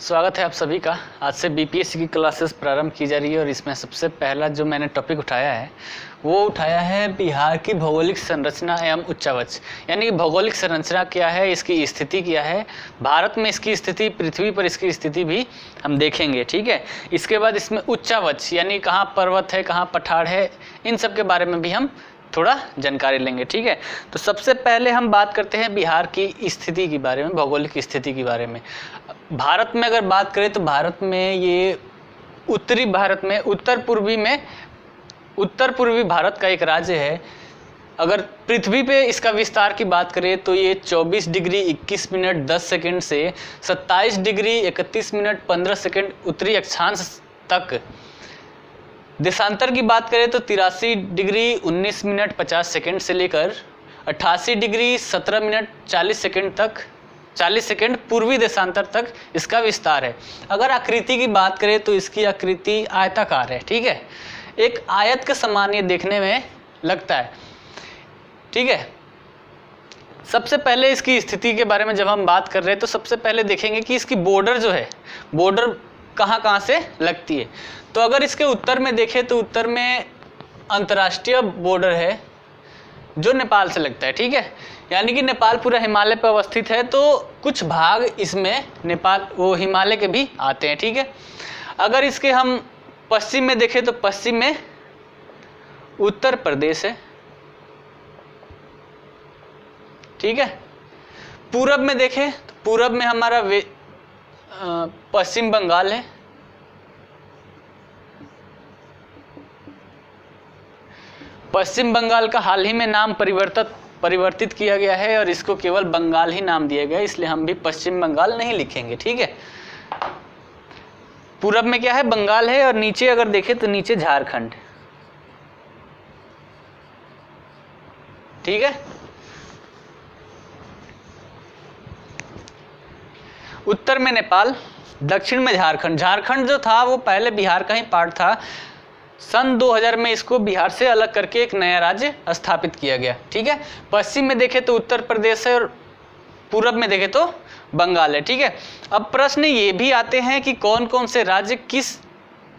स्वागत है आप सभी का। आज से बीपीएससी की क्लासेस प्रारंभ की जा रही है और इसमें सबसे पहला जो मैंने टॉपिक उठाया है वो उठाया है बिहार की भौगोलिक संरचना एवं उच्चावच। यानी कि भौगोलिक संरचना क्या है, इसकी स्थिति क्या है, भारत में इसकी स्थिति, पृथ्वी पर इसकी स्थिति भी हम देखेंगे। ठीक है, इसके बाद इसमें उच्चावच यानी कहाँ पर्वत है, कहाँ पठार है, इन सब के बारे में भी हम थोड़ा जानकारी लेंगे। ठीक है, तो सबसे पहले हम बात करते हैं बिहार की स्थिति के बारे में, भौगोलिक स्थिति के बारे में। भारत में अगर बात करें तो भारत में ये उत्तरी भारत में उत्तर पूर्वी भारत का एक राज्य है। अगर पृथ्वी पे इसका विस्तार की बात करें तो ये 24 डिग्री 21 मिनट 10 सेकंड से 27 डिग्री 31 मिनट 15 सेकंड उत्तरी अक्षांश तक। देशांतर की बात करें तो 83 डिग्री 19 मिनट 50 सेकंड से लेकर 88 डिग्री 17 मिनट 40 सेकंड तक, 40 सेकंड पूर्वी देशांतर तक इसका विस्तार है। अगर आकृति की बात करें तो इसकी आकृति आयताकार है। ठीक है, एक आयत के समान ये देखने में लगता है। ठीक है, सबसे पहले इसकी स्थिति के बारे में जब हम बात कर रहे हैं तो सबसे पहले देखेंगे कि इसकी बॉर्डर जो है, बॉर्डर कहाँ कहाँ से लगती है। तो अगर इसके उत्तर में देखें तो उत्तर में अंतर्राष्ट्रीय बॉर्डर है जो नेपाल से लगता है। ठीक है, यानी कि नेपाल पूरा हिमालय पर अवस्थित है तो कुछ भाग इसमें नेपाल वो हिमालय के भी आते हैं। ठीक है, अगर इसके हम पश्चिम में देखें तो पश्चिम में उत्तर प्रदेश है। ठीक है, पूरब में देखें तो पूरब में हमारा पश्चिम बंगाल है। पश्चिम बंगाल का हाल ही में नाम परिवर्तित किया गया है और इसको केवल बंगाल ही नाम दिया गया है, इसलिए हम भी पश्चिम बंगाल नहीं लिखेंगे। ठीक है, पूरब में क्या है, बंगाल है और नीचे अगर देखें तो नीचे झारखंड। ठीक है, उत्तर में नेपाल, दक्षिण में झारखंड। झारखंड जो था वो पहले बिहार का ही पार्ट था। सन 2000 में इसको बिहार से अलग करके एक नया राज्य स्थापित किया गया। ठीक है, पश्चिम में देखें तो उत्तर प्रदेश है और पूरब में देखें तो बंगाल है। ठीक है, अब प्रश्न ये भी आते हैं कि कौन कौन से राज्य किस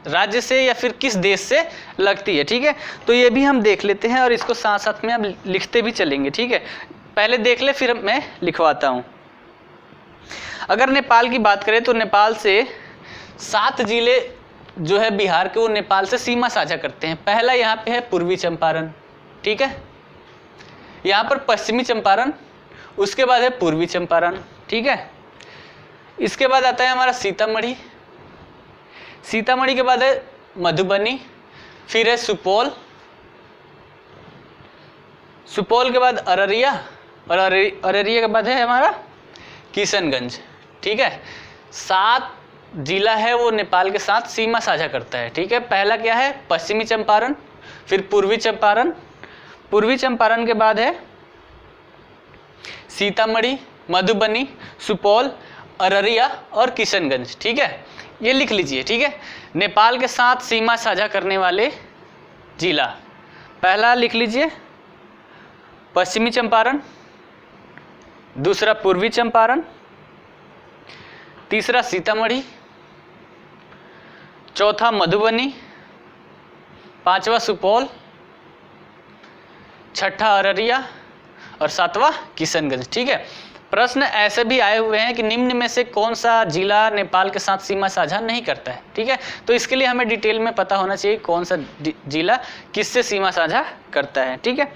राज्य से या फिर किस देश से लगती है। ठीक है, तो ये भी हम देख लेते हैं और इसको साथ साथ में हम लिखते भी चलेंगे। ठीक है, पहले देख ले फिर मैं लिखवाता हूँ। अगर नेपाल की बात करें तो नेपाल से 7 जिले जो है बिहार के, वो नेपाल से सीमा साझा करते हैं। पहला यहाँ पे है पूर्वी चंपारण। ठीक है, यहाँ पर पश्चिमी चंपारण, उसके बाद है पूर्वी चंपारण। ठीक है, इसके बाद आता है हमारा सीतामढ़ी, सीतामढ़ी के बाद है मधुबनी, फिर है सुपौल, सुपौल के बाद अररिया और अररिया के बाद है हमारा किशनगंज। ठीक है, 7 जिला है वो नेपाल के साथ सीमा साझा करता है। ठीक है, पहला क्या है, पश्चिमी चंपारण, फिर पूर्वी चंपारण, पूर्वी चंपारण के बाद है सीतामढ़ी, मधुबनी, सुपौल, अररिया और किशनगंज। ठीक है, ये लिख लीजिए। ठीक है, नेपाल के साथ सीमा साझा करने वाले जिला, पहला लिख लीजिए पश्चिमी चंपारण, दूसरा पूर्वी चंपारण, तीसरा सीतामढ़ी, चौथा मधुबनी, पांचवा सुपौल, छठा अररिया और 7वां किशनगंज। ठीक है, प्रश्न ऐसे भी आए हुए हैं कि निम्न में से कौन सा जिला नेपाल के साथ सीमा साझा नहीं करता है। ठीक है, तो इसके लिए हमें डिटेल में पता होना चाहिए कौन सा जिला किससे सीमा साझा करता है। ठीक है,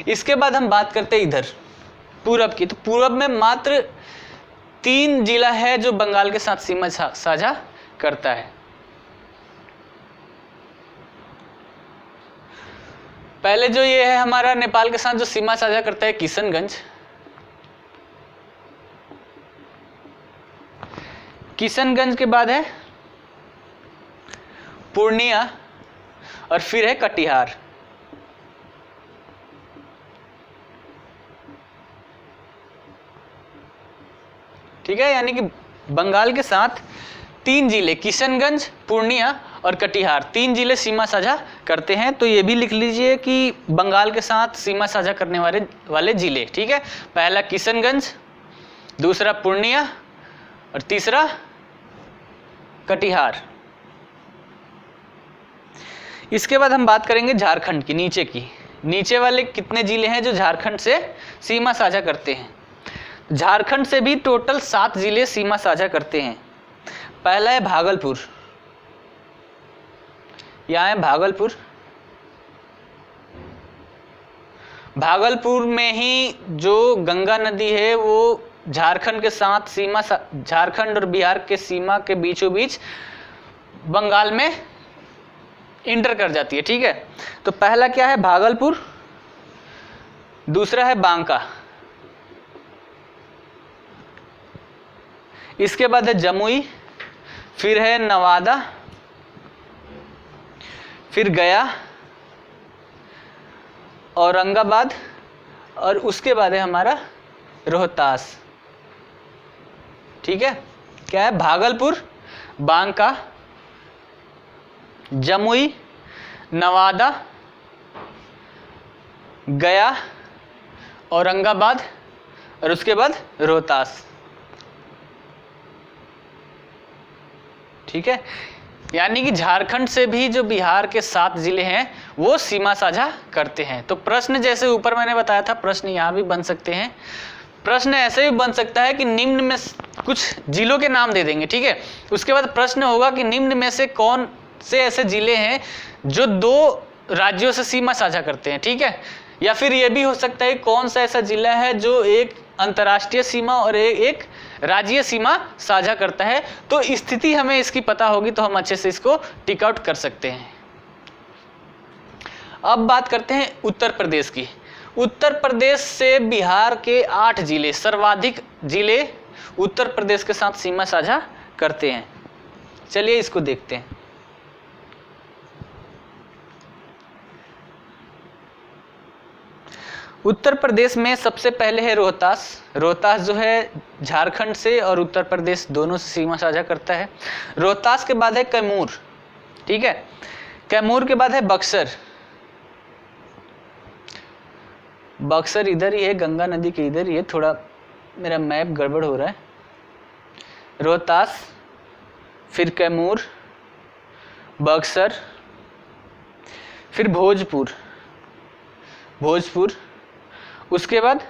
इसके बाद हम बात करते हैं इधर पूरब की। तो पूरब में मात्र 3 जिला है जो बंगाल के साथ सीमा साझा करता है। पहले जो ये है हमारा नेपाल के साथ जो सीमा साझा करता है किशनगंज, किशनगंज के बाद है पूर्णिया और फिर है कटिहार। ठीक है, यानी कि बंगाल के साथ 3 जिले किशनगंज, पूर्णिया और कटिहार, 3 जिले सीमा साझा करते हैं। तो ये भी लिख लीजिए कि बंगाल के साथ सीमा साझा करने वाले जिले। ठीक है, पहला किशनगंज, दूसरा पूर्णिया और तीसरा कटिहार। इसके बाद हम बात करेंगे झारखंड की, नीचे की। नीचे वाले कितने जिले हैं जो झारखंड से सीमा साझा करते हैं? झारखंड से भी टोटल 7 जिले सीमा साझा करते हैं। पहला है भागलपुर, यहाँ है भागलपुर। भागलपुर में ही जो गंगा नदी है वो झारखंड के साथ सीमा, झारखंड और बिहार के सीमा के बीचों बीच बंगाल में इंटर कर जाती है, ठीक है। तो पहला क्या है? भागलपुर। दूसरा है बांका। इसके बाद है जमुई, फिर है नवादा, फिर गया, औरंगाबाद, और उसके बाद है हमारा रोहतास, ठीक है। क्या है? भागलपुर, बांका, जमुई, नवादा, गया, औरंगाबाद, और उसके बाद रोहतास, ठीक है। यानी कि झारखंड से भी जो बिहार के 7 जिले हैं वो सीमा साझा करते हैं। तो प्रश्न जैसे ऊपर मैंने बताया था, प्रश्न यहाँ भी बन सकते हैं। प्रश्न ऐसे भी बन सकता है कि निम्न में कुछ जिलों के नाम दे देंगे, ठीक है। उसके बाद प्रश्न होगा कि निम्न में से कौन से ऐसे जिले हैं जो 2 राज्यों से सीमा साझा करते हैं, ठीक है। या फिर ये भी हो सकता है कौन सा ऐसा जिला है जो एक अंतर्राष्ट्रीय सीमा और एक राज्यीय सीमा साझा करता है। तो स्थिति हमें इसकी पता होगी तो हम अच्छे से इसको टिक आउट कर सकते हैं। अब बात करते हैं उत्तर प्रदेश की। उत्तर प्रदेश से बिहार के 8 जिले, सर्वाधिक जिले उत्तर प्रदेश के साथ सीमा साझा करते हैं। चलिए इसको देखते हैं। उत्तर प्रदेश में सबसे पहले है रोहतास। रोहतास जो है झारखंड से और उत्तर प्रदेश दोनों से सीमा साझा करता है। रोहतास के बाद है कैमूर, ठीक है। कैमूर के बाद है बक्सर। बक्सर इधर ही है, गंगा नदी के इधर ही है। थोड़ा मेरा मैप गड़बड़ हो रहा है। रोहतास, फिर कैमूर, बक्सर, फिर भोजपुर, उसके बाद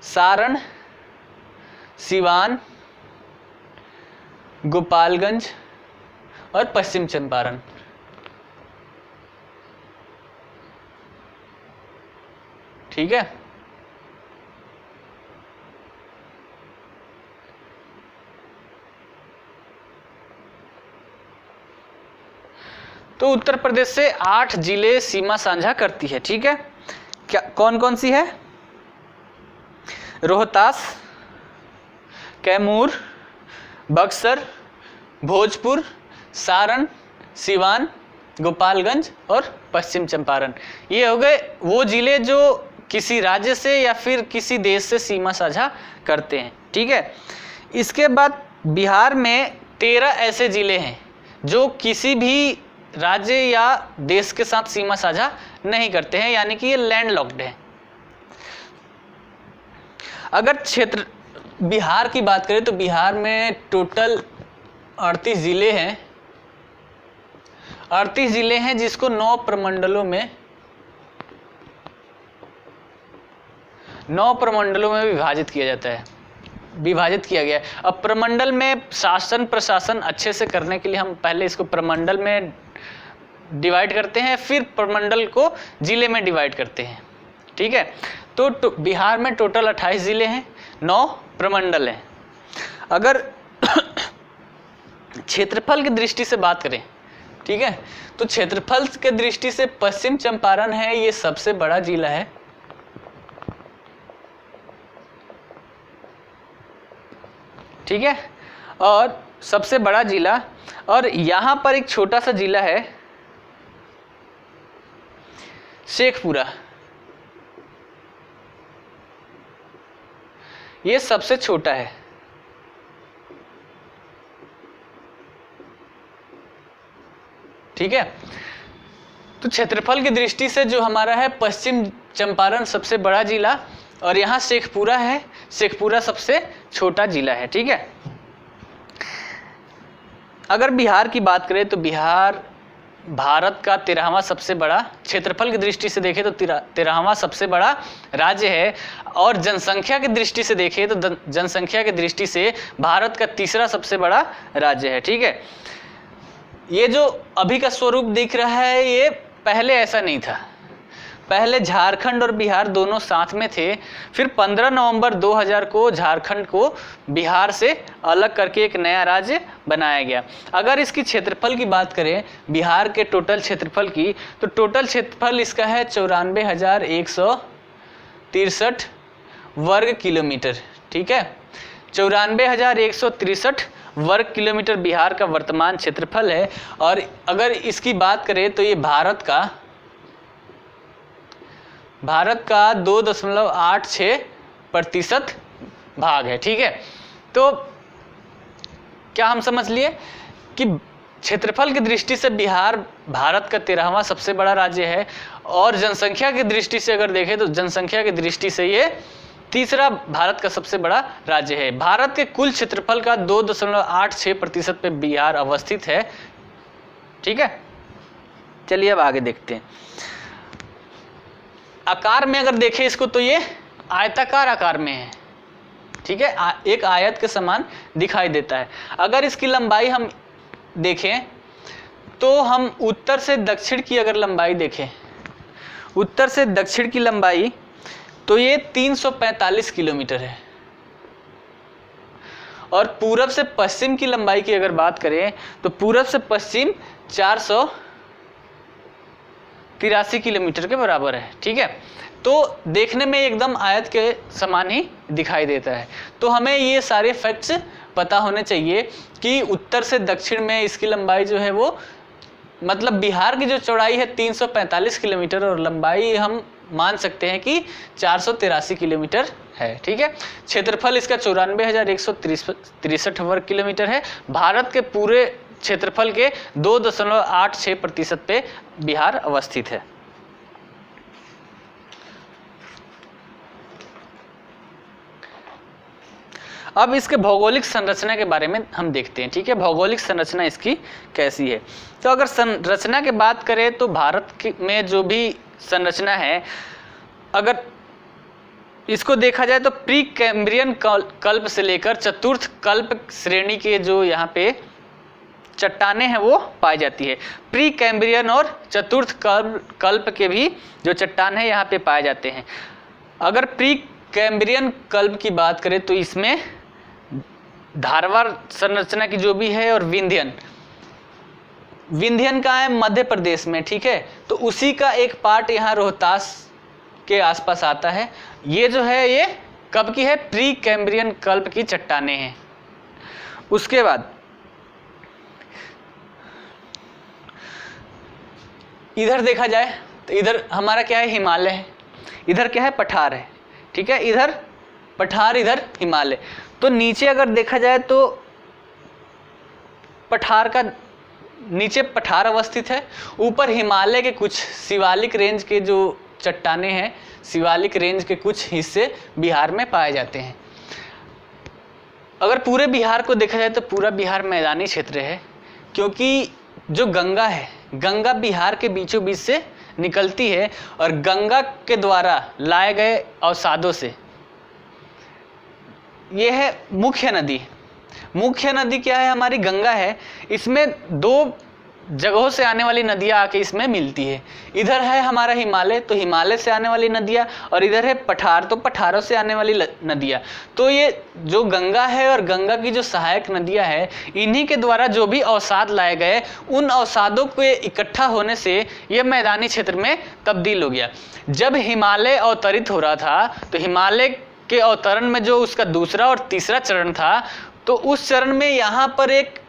सारण, सिवान, गोपालगंज और पश्चिम चंपारण, ठीक है। तो उत्तर प्रदेश से 8 जिले सीमा साझा करती है, ठीक है। क्या कौन कौन सी है? रोहतास, कैमूर, बक्सर, भोजपुर, सारण, सिवान, गोपालगंज और पश्चिम चंपारण। ये हो गए वो जिले जो किसी राज्य से या फिर किसी देश से सीमा साझा करते हैं, ठीक है। इसके बाद बिहार में 13 ऐसे जिले हैं जो किसी भी राज्य या देश के साथ सीमा साझा नहीं करते हैं, यानी कि ये लैंडलॉक्ड है। अगर क्षेत्र बिहार की बात करें तो बिहार में टोटल 38 जिले हैं। 38 जिले हैं जिसको 9 प्रमंडलों में विभाजित किया जाता है, विभाजित किया गया है। अब प्रमंडल में शासन प्रशासन अच्छे से करने के लिए हम पहले इसको प्रमंडल में डिवाइड करते हैं, फिर प्रमंडल को जिले में डिवाइड करते हैं, ठीक है। तो बिहार में टोटल 28 जिले हैं, 9 प्रमंडल हैं। अगर क्षेत्रफल की दृष्टि से बात करें, ठीक है, तो क्षेत्रफल के दृष्टि से पश्चिम चंपारण है, ये सबसे बड़ा जिला है। ठीक है, और सबसे बड़ा जिला, और यहां पर एक छोटा सा जिला है शेखपुरा, ये सबसे छोटा है। ठीक है, तो क्षेत्रफल की दृष्टि से जो हमारा है पश्चिम चंपारण सबसे बड़ा जिला, और यहाँ शेखपुरा है, शेखपुरा सबसे छोटा जिला है। ठीक है, अगर बिहार की बात करें तो बिहार भारत का 13वां सबसे बड़ा, क्षेत्रफल की दृष्टि से देखें तो 13वां सबसे बड़ा राज्य है, और जनसंख्या की दृष्टि से देखें तो जनसंख्या की दृष्टि से भारत का तीसरा सबसे बड़ा राज्य है। ठीक है, ये जो अभी का स्वरूप दिख रहा है ये पहले ऐसा नहीं था। पहले झारखंड और बिहार दोनों साथ में थे, फिर 15 नवंबर 2000 को झारखंड को बिहार से अलग करके एक नया राज्य बनाया गया। अगर इसकी क्षेत्रफल की बात करें, बिहार के टोटल क्षेत्रफल की, तो टोटल क्षेत्रफल इसका है 94,163 वर्ग किलोमीटर। ठीक है, 94,163 वर्ग किलोमीटर बिहार का वर्तमान क्षेत्रफल है। और अगर इसकी बात करें तो ये भारत का 2.86% भाग है। ठीक है, तो क्या हम समझ लिए कि क्षेत्रफल की दृष्टि से बिहार भारत का 13वां सबसे बड़ा राज्य है, और जनसंख्या की दृष्टि से अगर देखें तो जनसंख्या की दृष्टि से ये तीसरा भारत का सबसे बड़ा राज्य है। भारत के कुल क्षेत्रफल का 2.86% पे बिहार अवस्थित है। ठीक है, चलिए अब आगे देखते हैं। आकार में अगर देखें इसको तो ये आयताकार आकार में है। ठीक है, एक आयत के समान दिखाई देता है। अगर इसकी लंबाई हम देखें तो हम उत्तर से दक्षिण की अगर लंबाई देखें, उत्तर से दक्षिण की लंबाई तो ये 345 किलोमीटर है, और पूरब से पश्चिम की लंबाई की अगर बात करें तो पूरब से पश्चिम 483 किलोमीटर के बराबर है। ठीक है, तो देखने में एकदम आयत के समान ही दिखाई देता है। तो हमें ये सारे फैक्ट्स पता होने चाहिए कि उत्तर से दक्षिण में इसकी लंबाई जो है वो, मतलब बिहार की जो चौड़ाई है 345 किलोमीटर, और लंबाई हम मान सकते हैं कि 483 किलोमीटर है। ठीक है, क्षेत्रफल इसका 94,163 वर्ग किलोमीटर है। भारत के पूरे क्षेत्रफल के 2.86% पे बिहार अवस्थित है। अब इसके भौगोलिक संरचना के बारे में हम देखते हैं। ठीक है, भौगोलिक संरचना इसकी कैसी है। तो अगर संरचना की बात करें तो भारत में जो भी संरचना है, अगर इसको देखा जाए तो प्री कैम्ब्रियन कल्प से लेकर चतुर्थ कल्प श्रेणी के जो यहाँ पे चट्टानें हैं वो पाई जाती है। प्री कैम्ब्रियन और चतुर्थ कल्प के भी जो चट्टान है यहाँ पे पाए जाते हैं। अगर प्री कैम्ब्रियन कल्प की बात करें तो इसमें धारवाड़ संरचना की जो भी है, और विंध्यन का है मध्य प्रदेश में। ठीक है, तो उसी का एक पार्ट यहाँ रोहतास के आसपास आता है। ये जो है ये कब की है, प्री कैम्ब्रियन कल्प की चट्टानें हैं। उसके बाद इधर देखा जाए तो इधर हमारा क्या है, हिमालय है। इधर क्या है, पठार है। ठीक है, इधर पठार, इधर हिमालय। तो नीचे अगर देखा जाए तो पठार का नीचे पठार अवस्थित है, ऊपर हिमालय के कुछ शिवालिक रेंज के जो चट्टानें हैं, शिवालिक रेंज के कुछ हिस्से बिहार में पाए जाते हैं। अगर पूरे बिहार को देखा जाए तो पूरा बिहार मैदानी क्षेत्र है, क्योंकि जो गंगा है, गंगा बिहार के बीचों बीच से निकलती है, और गंगा के द्वारा लाए गए अवसादों से ये है मुख्य नदी। मुख्य नदी क्या है, हमारी गंगा है। इसमें दो जगहों से आने वाली नदियां आके इसमें मिलती है। इधर है हमारा हिमालय, तो हिमालय से आने वाली नदियां, और इधर है पठार, तो पठारों से आने वाली नदियां। तो ये जो गंगा है और गंगा की जो सहायक नदियां है, इन्हीं के द्वारा जो भी अवसाद लाए गए, उन अवसादों के इकट्ठा होने से ये मैदानी क्षेत्र में तब्दील हो गया। जब हिमालय अवतरित हो रहा था तो हिमालय के अवतरण में जो उसका दूसरा और तीसरा चरण था, तो उस चरण में यहाँ पर एक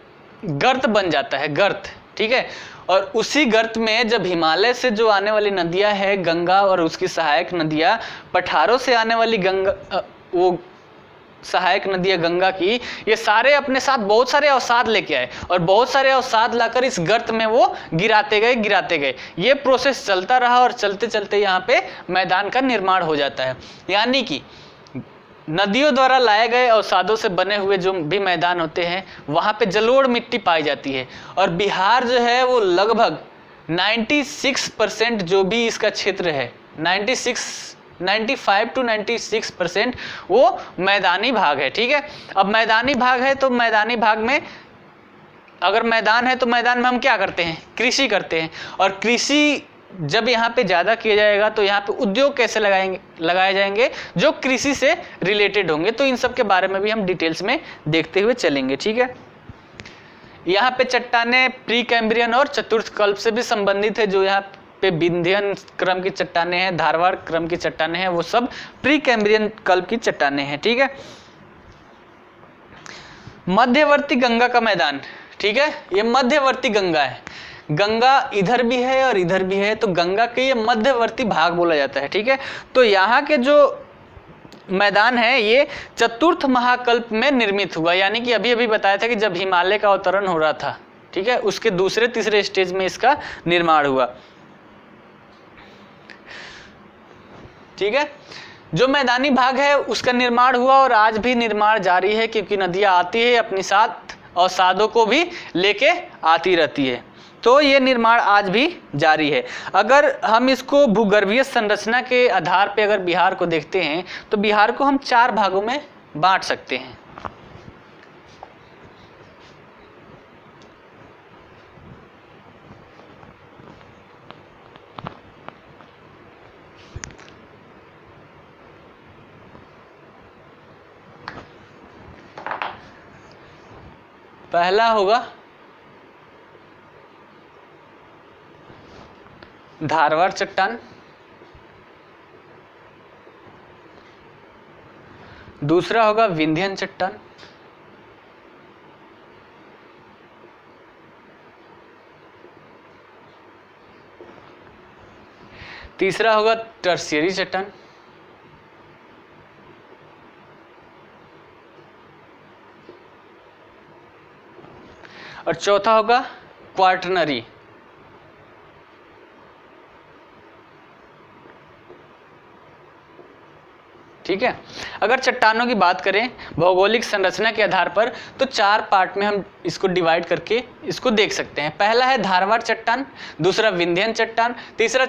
गर्त बन जाता है, गर्त। ठीक है, और उसी गर्त में जब हिमालय से जो आने वाली नदियां है गंगा और उसकी सहायक नदियां, पठारों से आने वाली गंगा, वो सहायक नदियां गंगा की, ये सारे अपने साथ बहुत सारे अवसाद लेके आए, और बहुत सारे अवसाद लाकर इस गर्त में वो गिराते गए। ये प्रोसेस चलता रहा, और चलते चलते यहाँ पे मैदान का निर्माण हो जाता है। यानी कि नदियों द्वारा लाए गए अवसादों से बने हुए जो भी मैदान होते हैं वहाँ पे जलोढ़ मिट्टी पाई जाती है। और बिहार जो है वो लगभग 96% जो भी इसका क्षेत्र है 95 to 96% वो मैदानी भाग है। ठीक है, अब मैदानी भाग है तो मैदानी भाग में अगर मैदान है तो मैदान में हम क्या करते हैं, कृषि करते हैं। और कृषि जब यहाँ पे ज़्यादा किया जाएगा तो यहाँ पे उद्योग कैसे लगाए जाएंगे जो कृषि से रिलेटेड होंगे। तो इन सब के बारे में भी हम डिटेल्स में देखते हुए चलेंगे। ठीक है, यहाँ पे चट्टानें प्री कैम्ब्रियन और चतुर्थ कल्प से भी संबंधित है। जो यहाँ पे विंध्यन क्रम की चट्टानें हैं, धारवाड़ क्रम की चट्टानें हैं, वो सब प्री कैम्ब्रियन कल्प की चट्टानें हैं। ठीक है, मध्यवर्ती गंगा का मैदान, ठीक है, ये मध्यवर्ती गंगा है। गंगा इधर भी है और इधर भी है, तो गंगा के ये मध्यवर्ती भाग बोला जाता है। ठीक है, तो यहाँ के जो मैदान है ये चतुर्थ महाकल्प में निर्मित हुआ, यानी कि अभी अभी बताया था कि जब हिमालय का अवतरण हो रहा था, ठीक है, उसके दूसरे तीसरे स्टेज में इसका निर्माण हुआ। ठीक है, जो मैदानी भाग है उसका निर्माण हुआ और आज भी निर्माण जारी है, क्योंकि नदियां आती है अपने साथ अवसादों को भी लेके आती रहती है, तो ये निर्माण आज भी जारी है। अगर हम इसको भूगर्भीय संरचना के आधार पे अगर बिहार को देखते हैं तो बिहार को हम 4 भागों में बांट सकते हैं। पहला होगा धारवाड़ चट्टान, दूसरा होगा विंध्यन चट्टान, तीसरा होगा टर्शियरी चट्टान, और चौथा होगा क्वार्टनरी। ठीक है, अगर चट्टानों की बात करें भौगोलिक संरचना के आधार पर तो 4 पार्ट में हम इसको डिवाइड करके इसको देख सकते हैं। पहला है धारवाड़ चट्टान, दूसरा विंध्यन चट्टान, तीसरा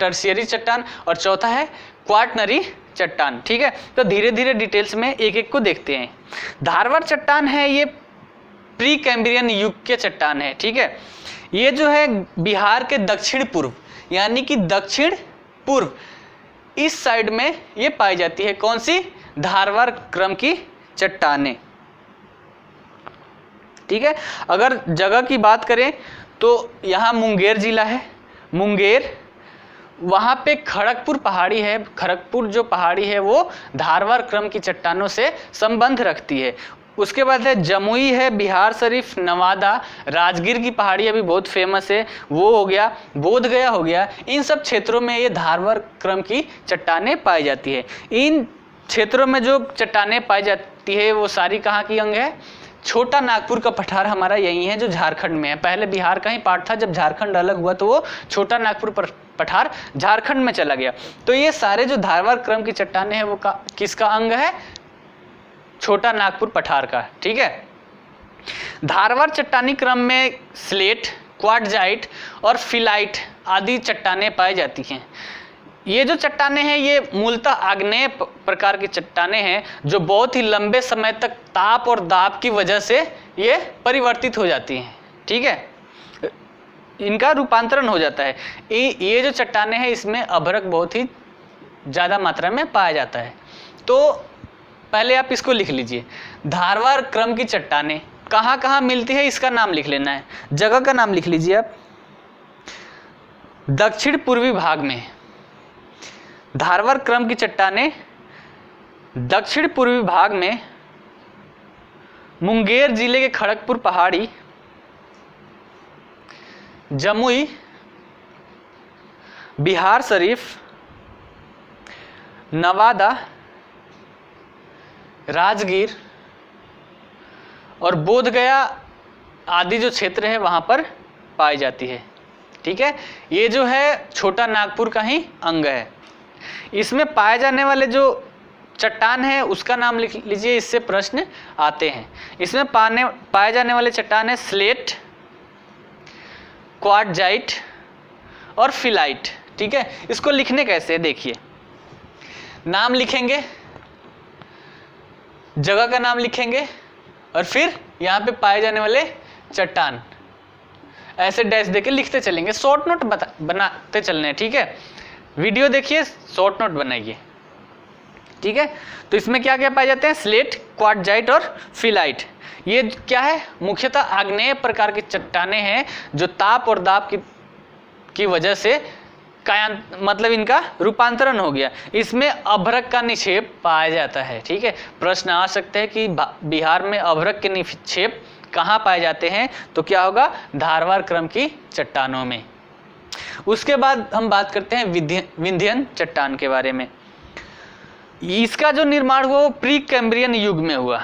टर्शियरी चट्टान और चौथा है क्वार्टनरी चट्टान। ठीक है, तो धीरे धीरे डिटेल्स में एक एक को देखते हैं। धारवाड़ चट्टान है ये प्री कैम्ब्रियन युग के चट्टान है। ठीक है, ये जो है बिहार के दक्षिण पूर्व यानी कि दक्षिण पूर्व इस साइड में ये पाई जाती है। कौन सी? धारवाड़ क्रम की चट्टानें। ठीक है, अगर जगह की बात करें तो यहाँ मुंगेर जिला है, मुंगेर, वहाँ पे खड़गपुर पहाड़ी है। खड़गपुर जो पहाड़ी है वो धारवाड़ क्रम की चट्टानों से संबंध रखती है। उसके बाद है जमुई है, बिहार शरीफ, नवादा, राजगीर की पहाड़ी अभी बहुत फेमस है, वो हो गया, बोध गया हो गया। इन सब क्षेत्रों में ये धारवाड़ क्रम की चट्टानें पाई जाती है। इन क्षेत्रों में जो चट्टानें पाई जाती है वो सारी कहाँ की अंग है? छोटा नागपुर का पठार हमारा यही है जो झारखंड में है। पहले बिहार का ही पार्ट था, जब झारखंड अलग हुआ तो वो छोटा नागपुर पठार झारखंड में चला गया। तो ये सारे जो धारवाड़ क्रम की चट्टानें हैं वो किसका अंग है? छोटा नागपुर पठार का। ठीक है, धारवाड़ चट्टानी क्रम में स्लेट, क्वार्टजाइट और फिलाइट आदि चट्टानें पाई जाती हैं। ये जो चट्टानें हैं ये मूलतः आग्नेय प्रकार की चट्टानें हैं जो बहुत ही लंबे समय तक ताप और दाब की वजह से ये परिवर्तित हो जाती हैं। ठीक है, इनका रूपांतरण हो जाता है। ये जो चट्टानें हैं इसमें अभ्रक बहुत ही ज़्यादा मात्रा में पाया जाता है। तो पहले आप इसको लिख लीजिए, धारवाड़ क्रम की चट्टानें कहाँ कहाँ मिलती है इसका नाम लिख लेना है। जगह का नाम लिख लीजिए आप, दक्षिण पूर्वी भाग में धारवाड़ क्रम की चट्टानें दक्षिण पूर्वी भाग में मुंगेर जिले के खड़गपुर पहाड़ी, जमुई, बिहार शरीफ, नवादा, राजगीर और बोध गया आदि जो क्षेत्र है वहां पर पाई जाती है। ठीक है, ये जो है छोटा नागपुर का ही अंग है। इसमें पाए जाने वाले जो चट्टान है उसका नाम लिख लीजिए, इससे प्रश्न आते हैं। इसमें पाए जाने वाले चट्टान है स्लेट, क्वार्टजाइट और फिलाइट। ठीक है, इसको लिखने कैसे देखिए, नाम लिखेंगे, जगह का नाम लिखेंगे और फिर यहाँ पे पाए जाने वाले चट्टान ऐसे डैश देके लिखते चलेंगे, शॉर्ट नोट बनाते चलने हैं। ठीक है, वीडियो देखिए, शॉर्ट नोट बनाइए। ठीक है, तो इसमें क्या क्या पाए जाते हैं, स्लेट, क्वार्टजाइट और फिलाइट। ये क्या है, मुख्यतः आग्नेय प्रकार की चट्टानें हैं जो ताप और दाब की वजह से मतलब इनका रूपांतरण हो गया। इसमें अभ्रक का निक्षेप पाया जाता है। ठीक है, प्रश्न आ सकते हैं कि बिहार में अभ्रक के निक्षेप कहाँ पाए जाते हैं, तो क्या होगा, धारवाड़ क्रम की चट्टानों में। उसके बाद हम बात करते हैं विंध्यन चट्टान के बारे में। इसका जो निर्माण हुआ वो प्री कैम्ब्रियन युग में हुआ।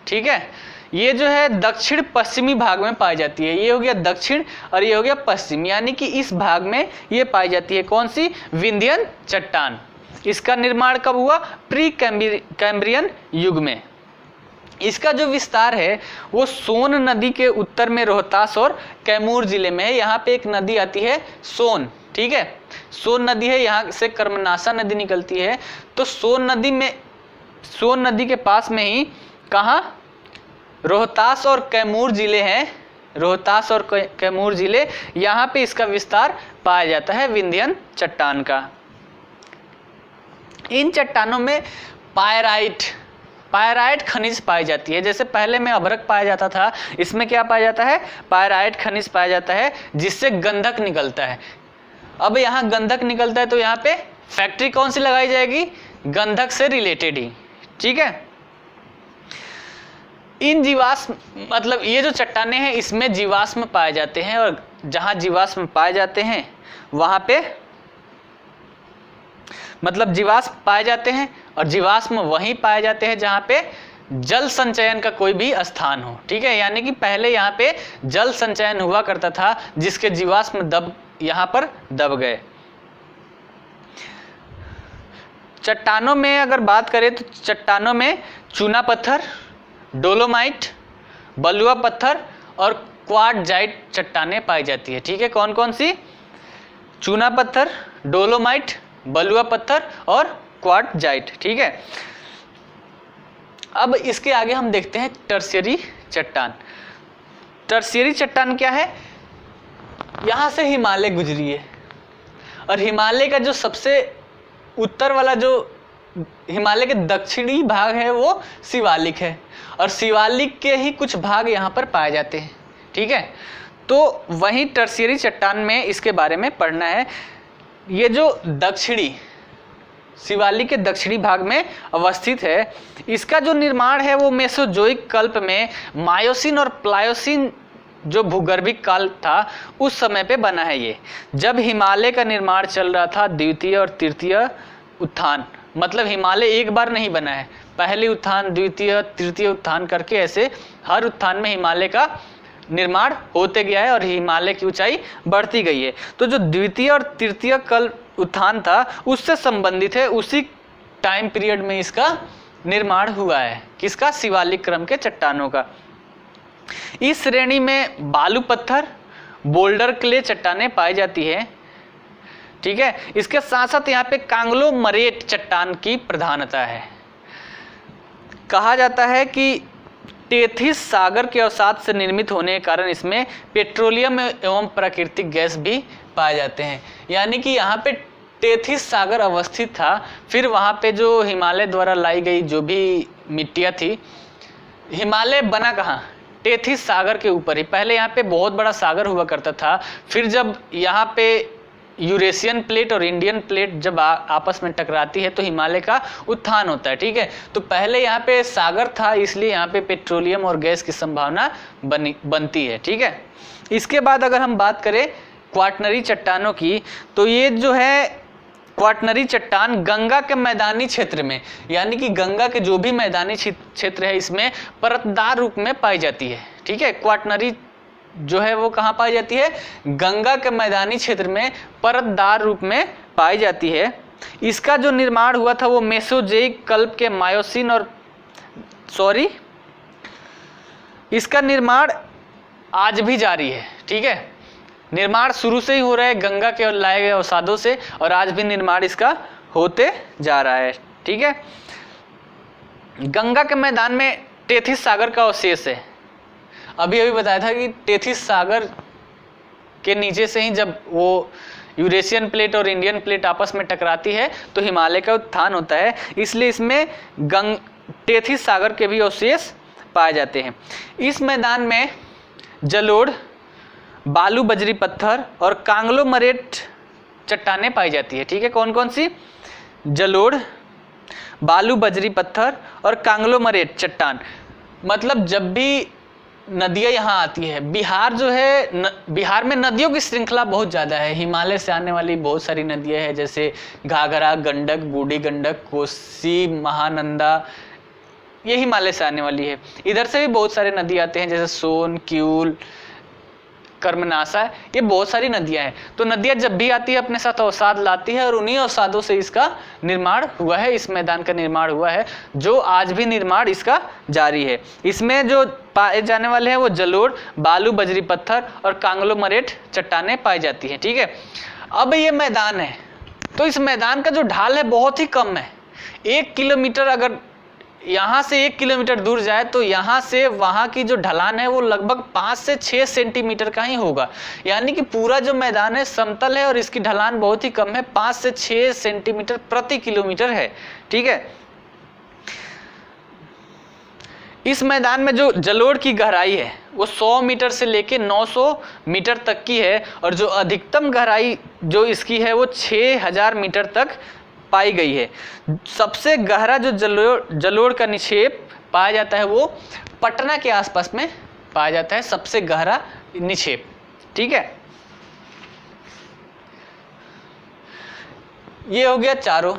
ठीक है, ये जो है दक्षिण पश्चिमी भाग में पाई जाती है। ये हो गया दक्षिण और ये हो गया पश्चिम, यानी कि इस भाग में ये पाई जाती है। कौन सी, विंध्यन चट्टान। इसका निर्माण कब हुआ, प्री कैम्ब्रियन युग में। इसका जो विस्तार है वो सोन नदी के उत्तर में रोहतास और कैमूर जिले में है। यहाँ पे एक नदी आती है सोन। ठीक है, सोन नदी है, यहाँ से कर्मनाशा नदी निकलती है। तो सोन नदी के पास में ही कहाँ, रोहतास और कैमूर जिले हैं, रोहतास और कैमूर जिले, यहाँ पे इसका विस्तार पाया जाता है विंध्यन चट्टान का। इन चट्टानों में पायराइट खनिज पाई जाती है। जैसे पहले में अभ्रक पाया जाता था, इसमें क्या पाया जाता है, पायराइट खनिज पाया जाता है, जिससे गंधक निकलता है। अब यहाँ गंधक निकलता है तो यहाँ पे फैक्ट्री कौन सी लगाई जाएगी, गंधक से रिलेटेड ही। ठीक है, इन जीवाश्म मतलब ये जो चट्टानें हैं इसमें जीवाश्म पाए जाते हैं, और जहाँ जीवाश्म पाए जाते हैं वहाँ पे मतलब जीवाश्म पाए जाते हैं, और जीवाश्म वहीं पाए जाते हैं जहाँ पे जल संचयन का कोई भी स्थान हो। ठीक है, यानी कि पहले यहाँ पे जल संचयन हुआ करता था, जिसके जीवाश्म यहाँ पर दब गए। चट्टानों में अगर बात करें तो चट्टानों में चूना पत्थर, डोलोमाइट, बलुआ पत्थर और क्वार्टजाइट चट्टानें पाई जाती है। ठीक है, कौन कौन सी, चूना पत्थर, डोलोमाइट, बलुआ पत्थर और क्वार्टजाइट। ठीक है, अब इसके आगे हम देखते हैं टर्शियरी चट्टान। टर्शियरी चट्टान क्या है, यहाँ से हिमालय गुजरी है, और हिमालय का जो सबसे उत्तर वाला जो हिमालय के दक्षिणी भाग है वो शिवालिक है, और शिवालिक के ही कुछ भाग यहाँ पर पाए जाते हैं। ठीक है, तो वहीं टर्शियरी चट्टान में इसके बारे में पढ़ना है। ये जो दक्षिणी शिवालिक के दक्षिणी भाग में अवस्थित है, इसका जो निर्माण है वो मेसोजोइक कल्प में मायोसिन और प्लायोसिन जो भूगर्भिक काल था उस समय पे बना है। ये जब हिमालय का निर्माण चल रहा था, द्वितीय और तृतीय उत्थान, मतलब हिमालय एक बार नहीं बना है, पहले उत्थान, द्वितीय, तृतीय उत्थान करके ऐसे हर उत्थान में हिमालय का निर्माण होते गया है और हिमालय की ऊंचाई बढ़ती गई है। तो जो द्वितीय और तृतीय कल उत्थान था उससे संबंधित है, उसी टाइम पीरियड में इसका निर्माण हुआ है। किसका, शिवालिक क्रम के चट्टानों का। इस श्रेणी में बालू पत्थर, बोल्डर क्ले चट्टानें पाई जाती है। ठीक है, इसके साथ साथ यहाँ पे कांग्लोमरेट चट्टान की प्रधानता है। कहा जाता है कि टेथिस सागर के अवसाद से निर्मित होने के कारण इसमें पेट्रोलियम एवं प्राकृतिक गैस भी पाए जाते हैं। यानी कि यहाँ पे टेथिस सागर अवस्थित था, फिर वहाँ पे जो हिमालय द्वारा लाई गई जो भी मिट्टियाँ थी, हिमालय बना कहाँ, टेथिस सागर के ऊपर ही। पहले यहाँ पे बहुत बड़ा सागर हुआ करता था, फिर जब यहाँ पे यूरेशियन प्लेट और इंडियन प्लेट जब आपस में टकराती है तो हिमालय का उत्थान होता है। ठीक है, तो पहले यहाँ पे सागर था, इसलिए यहाँ पे पेट्रोलियम और गैस की संभावना बनती है। ठीक है, इसके बाद अगर हम बात करें क्वाटनरी चट्टानों की, तो ये जो है क्वाटनरी चट्टान गंगा के मैदानी क्षेत्र में, यानी कि गंगा के जो भी मैदानी क्षेत्र है इसमें परतदार रूप में पाई जाती है। ठीक है, क्वाटनरी जो है वो कहाँ पाई जाती है, गंगा के मैदानी क्षेत्र में परतदार रूप में पाई जाती है। इसका जो निर्माण हुआ था वो मेसोजोइक कल्प के मायोसिन और इसका निर्माण आज भी जारी है। ठीक है, निर्माण शुरू से ही हो रहा है गंगा के लाए गए अवसादों से, और आज भी निर्माण इसका होते जा रहा है। ठीक है, गंगा के मैदान में टेथिस सागर का अवशेष है। अभी बताया था कि टेथिस सागर के नीचे से ही जब वो यूरेशियन प्लेट और इंडियन प्लेट आपस में टकराती है तो हिमालय का उत्थान होता है, इसलिए इसमें टेथिस सागर के भी अवशेष पाए जाते हैं। इस मैदान में जलोढ़, बालू बजरी पत्थर और कांग्लोमरेट चट्टानें पाई जाती है। ठीक है, कौन कौन सी? जलोढ़, बालू बजरी पत्थर और कांग्लोमरेट चट्टान। मतलब जब भी नदियाँ यहाँ आती है, बिहार जो है बिहार में नदियों की श्रृंखला बहुत ज़्यादा है। हिमालय से आने वाली बहुत सारी नदियाँ हैं, जैसे घाघरा, गंडक, बूढ़ी गंडक, कोसी, महानंदा, ये हिमालय से आने वाली है। इधर से भी बहुत सारे नदी आते हैं, जैसे सोन, क्यूल, कर्मनाशा, ये बहुत सारी नदियां हैं। तो नदियां जब भी आती है अपने साथ अवसाद लाती है, और उन्हीं अवसादों से इसका निर्माण हुआ है, इस मैदान का निर्माण हुआ है, जो आज भी निर्माण इसका जारी है। इसमें जो पाए जाने वाले हैं वो जलोढ़, बालू बजरी पत्थर और कांग्लोमरेट चट्टानें पाई जाती हैं। ठीक है, अब ये मैदान है तो इस मैदान का जो ढाल है बहुत ही कम है। 1 किलोमीटर अगर यहाँ से 1 किलोमीटर दूर जाए तो यहाँ से वहाँ की जो ढलान है वो लगभग 5 से 6 सेंटीमीटर का ही होगा। यानी कि पूरा जो मैदान है समतल है और इसकी ढलान बहुत ही कम है, 5 से 6 सेंटीमीटर प्रति किलोमीटर है। ठीक है, इस मैदान में जो जलोढ़ की गहराई है वो 100 मीटर से लेके 900 मीटर तक की है, और जो अधिकतम गहराई जो इसकी है वो 6000 मीटर तक पाई गई है। सबसे गहरा जो जलोढ़ का निक्षेप पाया जाता है वो पटना के आसपास में पाया जाता है, सबसे गहरा निक्षेप। ठीक है, ये हो गया चारों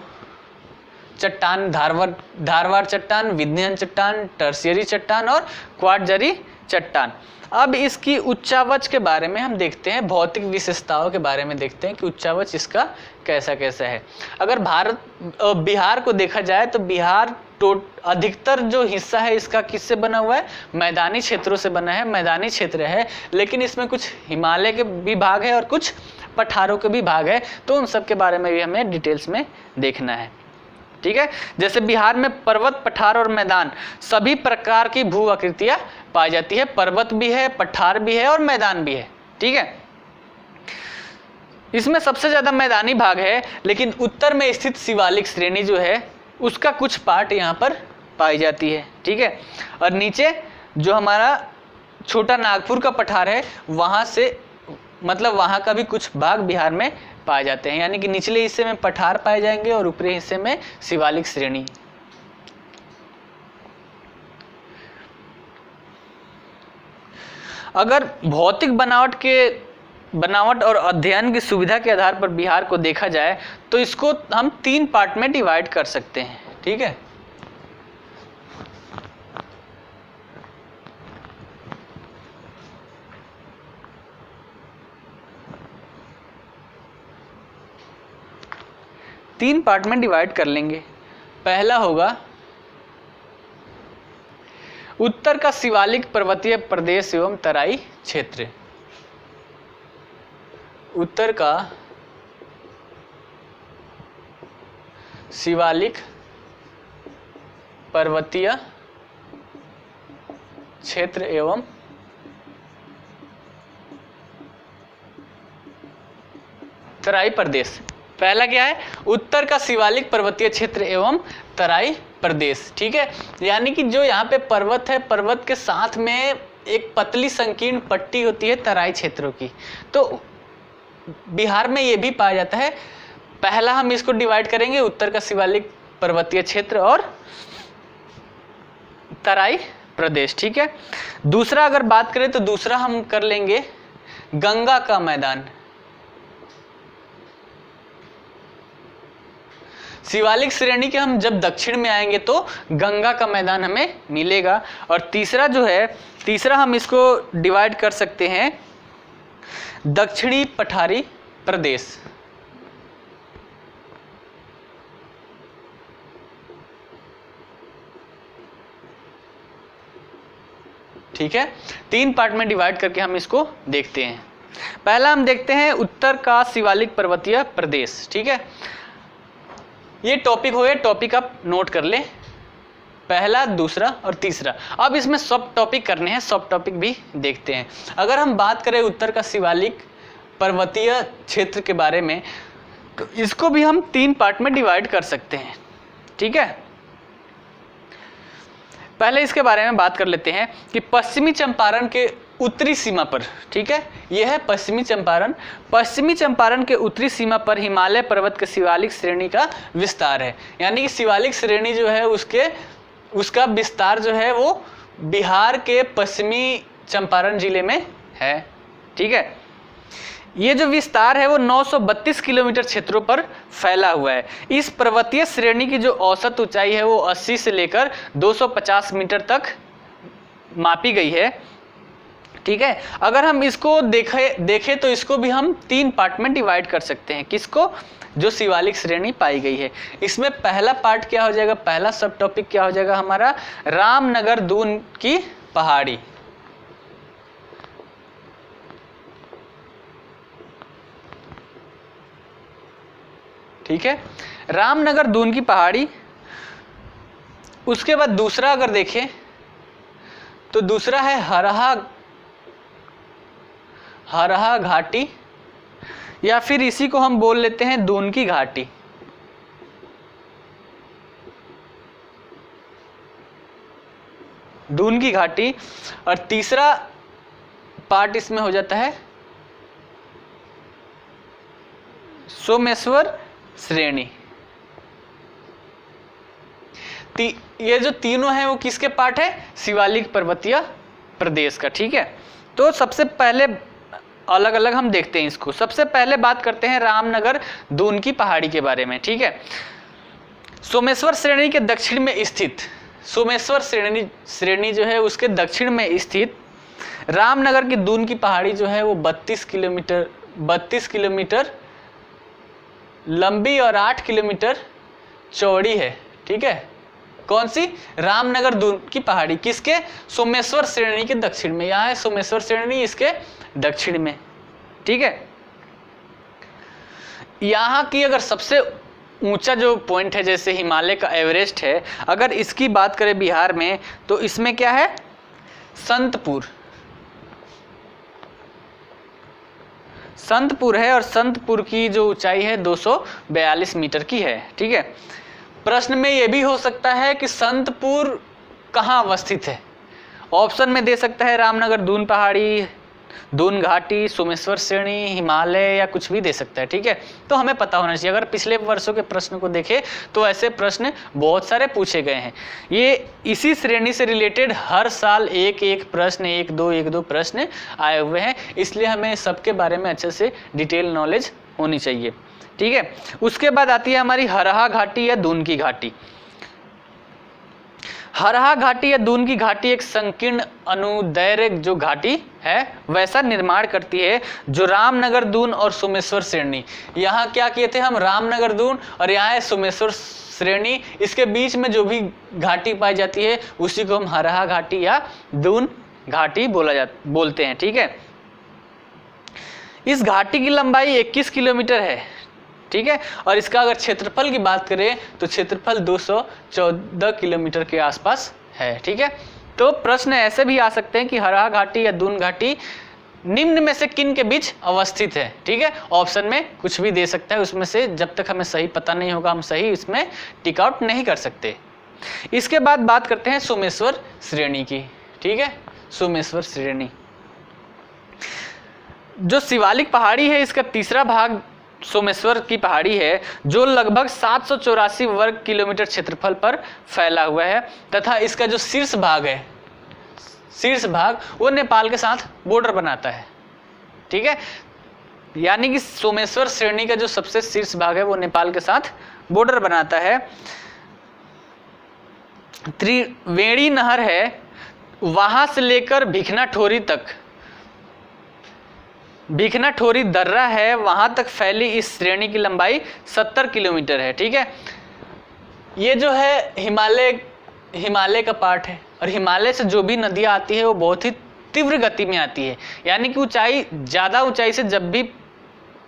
चट्टान, धारवाड़ चट्टान, विंध्याचल चट्टान, टर्शियरी चट्टान और क्वार्टजरी चट्टान। अब इसकी उच्चावच के बारे में हम देखते हैं, भौतिक विशेषताओं के बारे में देखते हैं कि उच्चावच इसका कैसा कैसा है। अगर बिहार को देखा जाए तो बिहार अधिकतर जो हिस्सा है इसका किससे बना हुआ है? मैदानी क्षेत्रों से बना है, मैदानी क्षेत्र है, लेकिन इसमें कुछ हिमालय के भी भाग है और कुछ पठारों के भी भाग है, तो उन सब के बारे में भी हमें डिटेल्स में देखना है। ठीक है, जैसे बिहार में पर्वत, पठार और मैदान सभी प्रकार की भू आकृतियां पाई जाती है। पर्वत भी है, पठार भी है और मैदान भी है। ठीक है, इसमें सबसे ज्यादा मैदानी भाग है, लेकिन उत्तर में स्थित शिवालिक श्रेणी जो है उसका कुछ पार्ट यहाँ पर पाई जाती है। ठीक है, और नीचे जो हमारा छोटा नागपुर का पठार है वहाँ से मतलब वहाँ का भी कुछ भाग बिहार में पाए जाते हैं, यानी कि निचले हिस्से में पठार पाए जाएंगे और ऊपरी हिस्से में शिवालिक श्रेणी। अगर भौतिक बनावट और अध्ययन की सुविधा के आधार पर बिहार को देखा जाए तो इसको हम 3 पार्ट में डिवाइड कर सकते हैं। ठीक है, तीन पार्ट में डिवाइड कर लेंगे। पहला होगा उत्तर का शिवालिक पर्वतीय प्रदेश एवं तराई क्षेत्र। उत्तर का शिवालिक पर्वतीय क्षेत्र एवं तराई प्रदेश। पहला क्या है? उत्तर का शिवालिक पर्वतीय क्षेत्र एवं तराई प्रदेश। ठीक है, यानी कि जो यहाँ पे पर्वत है, पर्वत के साथ में एक पतली संकीर्ण पट्टी होती है तराई क्षेत्रों की, तो बिहार में ये भी पाया जाता है। पहला हम इसको डिवाइड करेंगे उत्तर का शिवालिक पर्वतीय क्षेत्र और तराई प्रदेश। ठीक है, दूसरा अगर बात करें तो दूसरा हम कर लेंगे गंगा का मैदान। शिवालिक श्रेणी के हम जब दक्षिण में आएंगे तो गंगा का मैदान हमें मिलेगा। और तीसरा जो है, तीसरा हम इसको डिवाइड कर सकते हैं दक्षिणी पठारी प्रदेश। ठीक है, 3 पार्ट में डिवाइड करके हम इसको देखते हैं। पहला हम देखते हैं उत्तर का शिवालिक पर्वतीय प्रदेश। ठीक है, ये टॉपिक हो गया, टॉपिक आप नोट कर ले, पहला, दूसरा और तीसरा। अब इसमें सब टॉपिक करने हैं, सब टॉपिक भी देखते हैं। अगर हम बात करें उत्तर का शिवालिक पर्वतीय क्षेत्र के बारे में, तो इसको भी हम 3 पार्ट में डिवाइड कर सकते हैं। ठीक है, पहले इसके बारे में बात कर लेते हैं कि पश्चिमी चंपारण के उत्तरी सीमा पर, ठीक है, यह है पश्चिमी चंपारण। पश्चिमी चंपारण के उत्तरी सीमा पर हिमालय पर्वत के शिवालिक श्रेणी का विस्तार है। यानी कि शिवालिक श्रेणी जो है उसका विस्तार जो है वो बिहार के पश्चिमी चंपारण जिले में है। ठीक है, ये जो विस्तार है वो 932 किलोमीटर क्षेत्रों पर फैला हुआ है। इस पर्वतीय श्रेणी की जो औसत ऊंचाई है वो 80 से लेकर 250 मीटर तक मापी गई है। ठीक है, अगर हम इसको देखें तो इसको भी हम 3 पार्ट में डिवाइड कर सकते हैं। किसको? जो शिवालिक श्रेणी पाई गई है। इसमें पहला पार्ट क्या हो जाएगा, पहला सब टॉपिक क्या हो जाएगा हमारा, रामनगर दून की पहाड़ी। ठीक है, रामनगर दून की पहाड़ी। उसके बाद दूसरा अगर देखें तो दूसरा है हरहा घाटी, या फिर इसी को हम बोल लेते हैं दून की घाटी। दून की घाटी। और तीसरा पार्ट इसमें हो जाता है सोमेश्वर श्रेणी। ये जो तीनों हैं वो किसके पार्ट है, शिवालिक पर्वतीय प्रदेश का। ठीक है, तो सबसे पहले अलग अलग हम देखते हैं इसको। सबसे पहले बात करते हैं रामनगर दून की पहाड़ी के बारे में। ठीक है, सोमेश्वर श्रेणी के दक्षिण में स्थित, सोमेश्वर श्रेणी जो है उसके दक्षिण में स्थित रामनगर की दून की पहाड़ी जो है वो 32 किलोमीटर लंबी और 8 किलोमीटर चौड़ी है। ठीक है, कौन सी, रामनगर दून की पहाड़ी, किसके, सोमेश्वर श्रेणी के दक्षिण में। यहाँ है सोमेश्वर श्रेणी, इसके दक्षिण में। ठीक है, यहाँ की अगर सबसे ऊंचा जो पॉइंट है, जैसे हिमालय का एवरेस्ट है, अगर इसकी बात करें बिहार में, तो इसमें क्या है, संतपुर है, और संतपुर की जो ऊंचाई है 242 मीटर की है। ठीक है, प्रश्न में यह भी हो सकता है कि संतपुर कहाँ अवस्थित है। ऑप्शन में दे सकता है रामनगर दून पहाड़ी, दून घाटी, सोमेश्वर श्रेणी, हिमालय, या कुछ भी दे सकता है। ठीक है, तो हमें पता होना चाहिए। अगर पिछले वर्षों के प्रश्न को देखें तो ऐसे प्रश्न बहुत सारे पूछे गए हैं। ये इसी श्रेणी से रिलेटेड हर साल एक प्रश्न, एक दो प्रश्न आए हुए हैं, इसलिए हमें सबके बारे में अच्छे से डिटेल नॉलेज होनी चाहिए। ठीक है, उसके बाद आती है हमारी हरहा घाटी या दून की घाटी। हरहा घाटी या दून की घाटी एक संकीर्ण अनुदैर्घ्य जो घाटी है वैसा निर्माण करती है, जो रामनगर दून और सोमेश्वर श्रेणी, यहाँ क्या किए थे हम, रामनगर दून, और यहाँ है सोमेश्वर श्रेणी, इसके बीच में जो भी घाटी पाई जाती है उसी को हम हरहा घाटी या दून घाटी बोलते हैं। ठीक है, इस घाटी की लंबाई 21 किलोमीटर है। ठीक है, और इसका अगर क्षेत्रफल की बात करें तो क्षेत्रफल 214 किलोमीटर के आसपास है। ठीक है, तो प्रश्न ऐसे भी आ सकते हैं कि हरहा घाटी या दून घाटी निम्न में से किन के बीच अवस्थित है। ठीक है, ऑप्शन में कुछ भी दे सकता है, उसमें से जब तक हमें सही पता नहीं होगा हम सही इसमें टिक आउट नहीं कर सकते। इसके बाद बात करते हैं सोमेश्वर श्रेणी की। ठीक है, सोमेश्वर श्रेणी जो शिवालिक पहाड़ी है, इसका तीसरा भाग सोमेश्वर की पहाड़ी है, जो लगभग 784 वर्ग किलोमीटर क्षेत्रफल पर फैला हुआ है, तथा इसका जो शीर्ष भाग है, शीर्ष भाग वो नेपाल के साथ बॉर्डर बनाता है। ठीक है, यानी कि सोमेश्वर श्रेणी का जो सबसे शीर्ष भाग है वो नेपाल के साथ बॉर्डर बनाता है। त्रिवेणी नहर है, वहां से लेकर भिखनाठोरी तक, भिखनाठोरी दर्रा है, वहां तक फैली इस श्रेणी की लंबाई 70 किलोमीटर है। ठीक है, ये जो है हिमालय हिमालय का पार्ट है, और हिमालय से जो भी नदियाँ आती है वो बहुत ही तीव्र गति में आती है, यानी कि ऊंचाई, ज़्यादा ऊंचाई से जब भी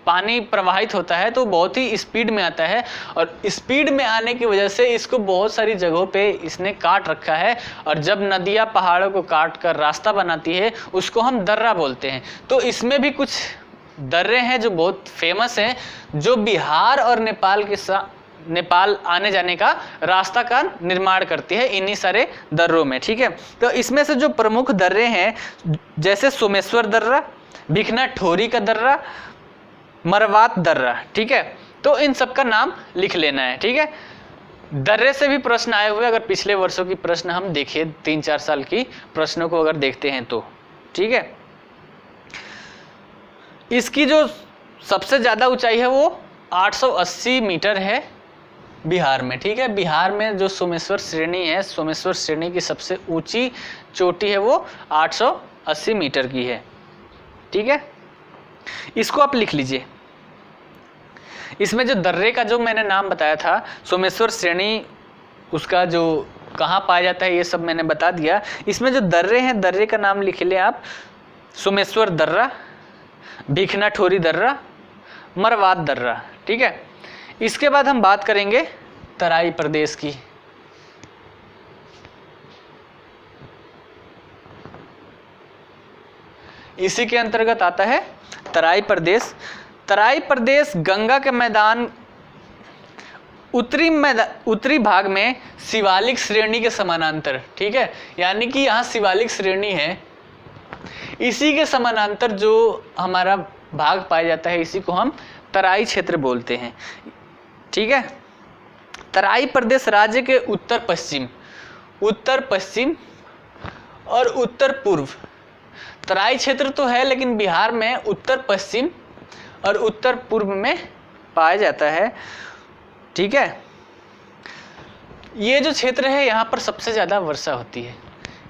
पानी प्रवाहित होता है तो बहुत ही स्पीड में आता है, और स्पीड में आने की वजह से इसको बहुत सारी जगहों पे इसने काट रखा है, और जब नदियाँ पहाड़ों को काट कर रास्ता बनाती है उसको हम दर्रा बोलते हैं। तो इसमें भी कुछ दर्रे हैं जो बहुत फेमस हैं, जो बिहार और नेपाल आने जाने का रास्ता का निर्माण करती है इन्हीं सारे दर्रों में। ठीक है, तो इसमें से जो प्रमुख दर्रे हैं जैसे सोमेश्वर दर्रा, भिखना ठोरी का दर्रा, मरवात दर्रा। ठीक है, तो इन सब का नाम लिख लेना है। ठीक है, दर्रे से भी प्रश्न आए हुए, अगर पिछले वर्षों की प्रश्न हम देखिए 3-4 साल की प्रश्नों को अगर देखते हैं तो। ठीक है, इसकी जो सबसे ज़्यादा ऊंचाई है वो 880 मीटर है बिहार में। ठीक है, बिहार में जो सोमेश्वर श्रेणी है, सोमेश्वर श्रेणी की सबसे ऊंची चोटी है वो 880 मीटर की है। ठीक है, इसको आप लिख लीजिए। इसमें जो दर्रे का जो मैंने नाम बताया था, सोमेश्वर श्रेणी, उसका जो कहाँ पाया जाता है ये सब मैंने बता दिया। इसमें जो दर्रे हैं, दर्रे का नाम लिख लें आप, सोमेश्वर दर्रा, भिखना ठोरी दर्रा, मरवात दर्रा। ठीक है, इसके बाद हम बात करेंगे तराई प्रदेश की। इसी के अंतर्गत आता है तराई प्रदेश। तराई प्रदेश गंगा के मैदान उत्तरी भाग में शिवालिक श्रेणी के समानांतर। ठीक है, यानी कि यहाँ शिवालिक श्रेणी है, इसी के समानांतर जो हमारा भाग पाया जाता है इसी को हम तराई क्षेत्र बोलते हैं। ठीक है, तराई प्रदेश राज्य के उत्तर पश्चिम और उत्तर पूर्व, तराई क्षेत्र तो है लेकिन बिहार में उत्तर पश्चिम और उत्तर पूर्व में पाया जाता है। ठीक है, ये जो क्षेत्र है यहाँ पर सबसे ज़्यादा वर्षा होती है,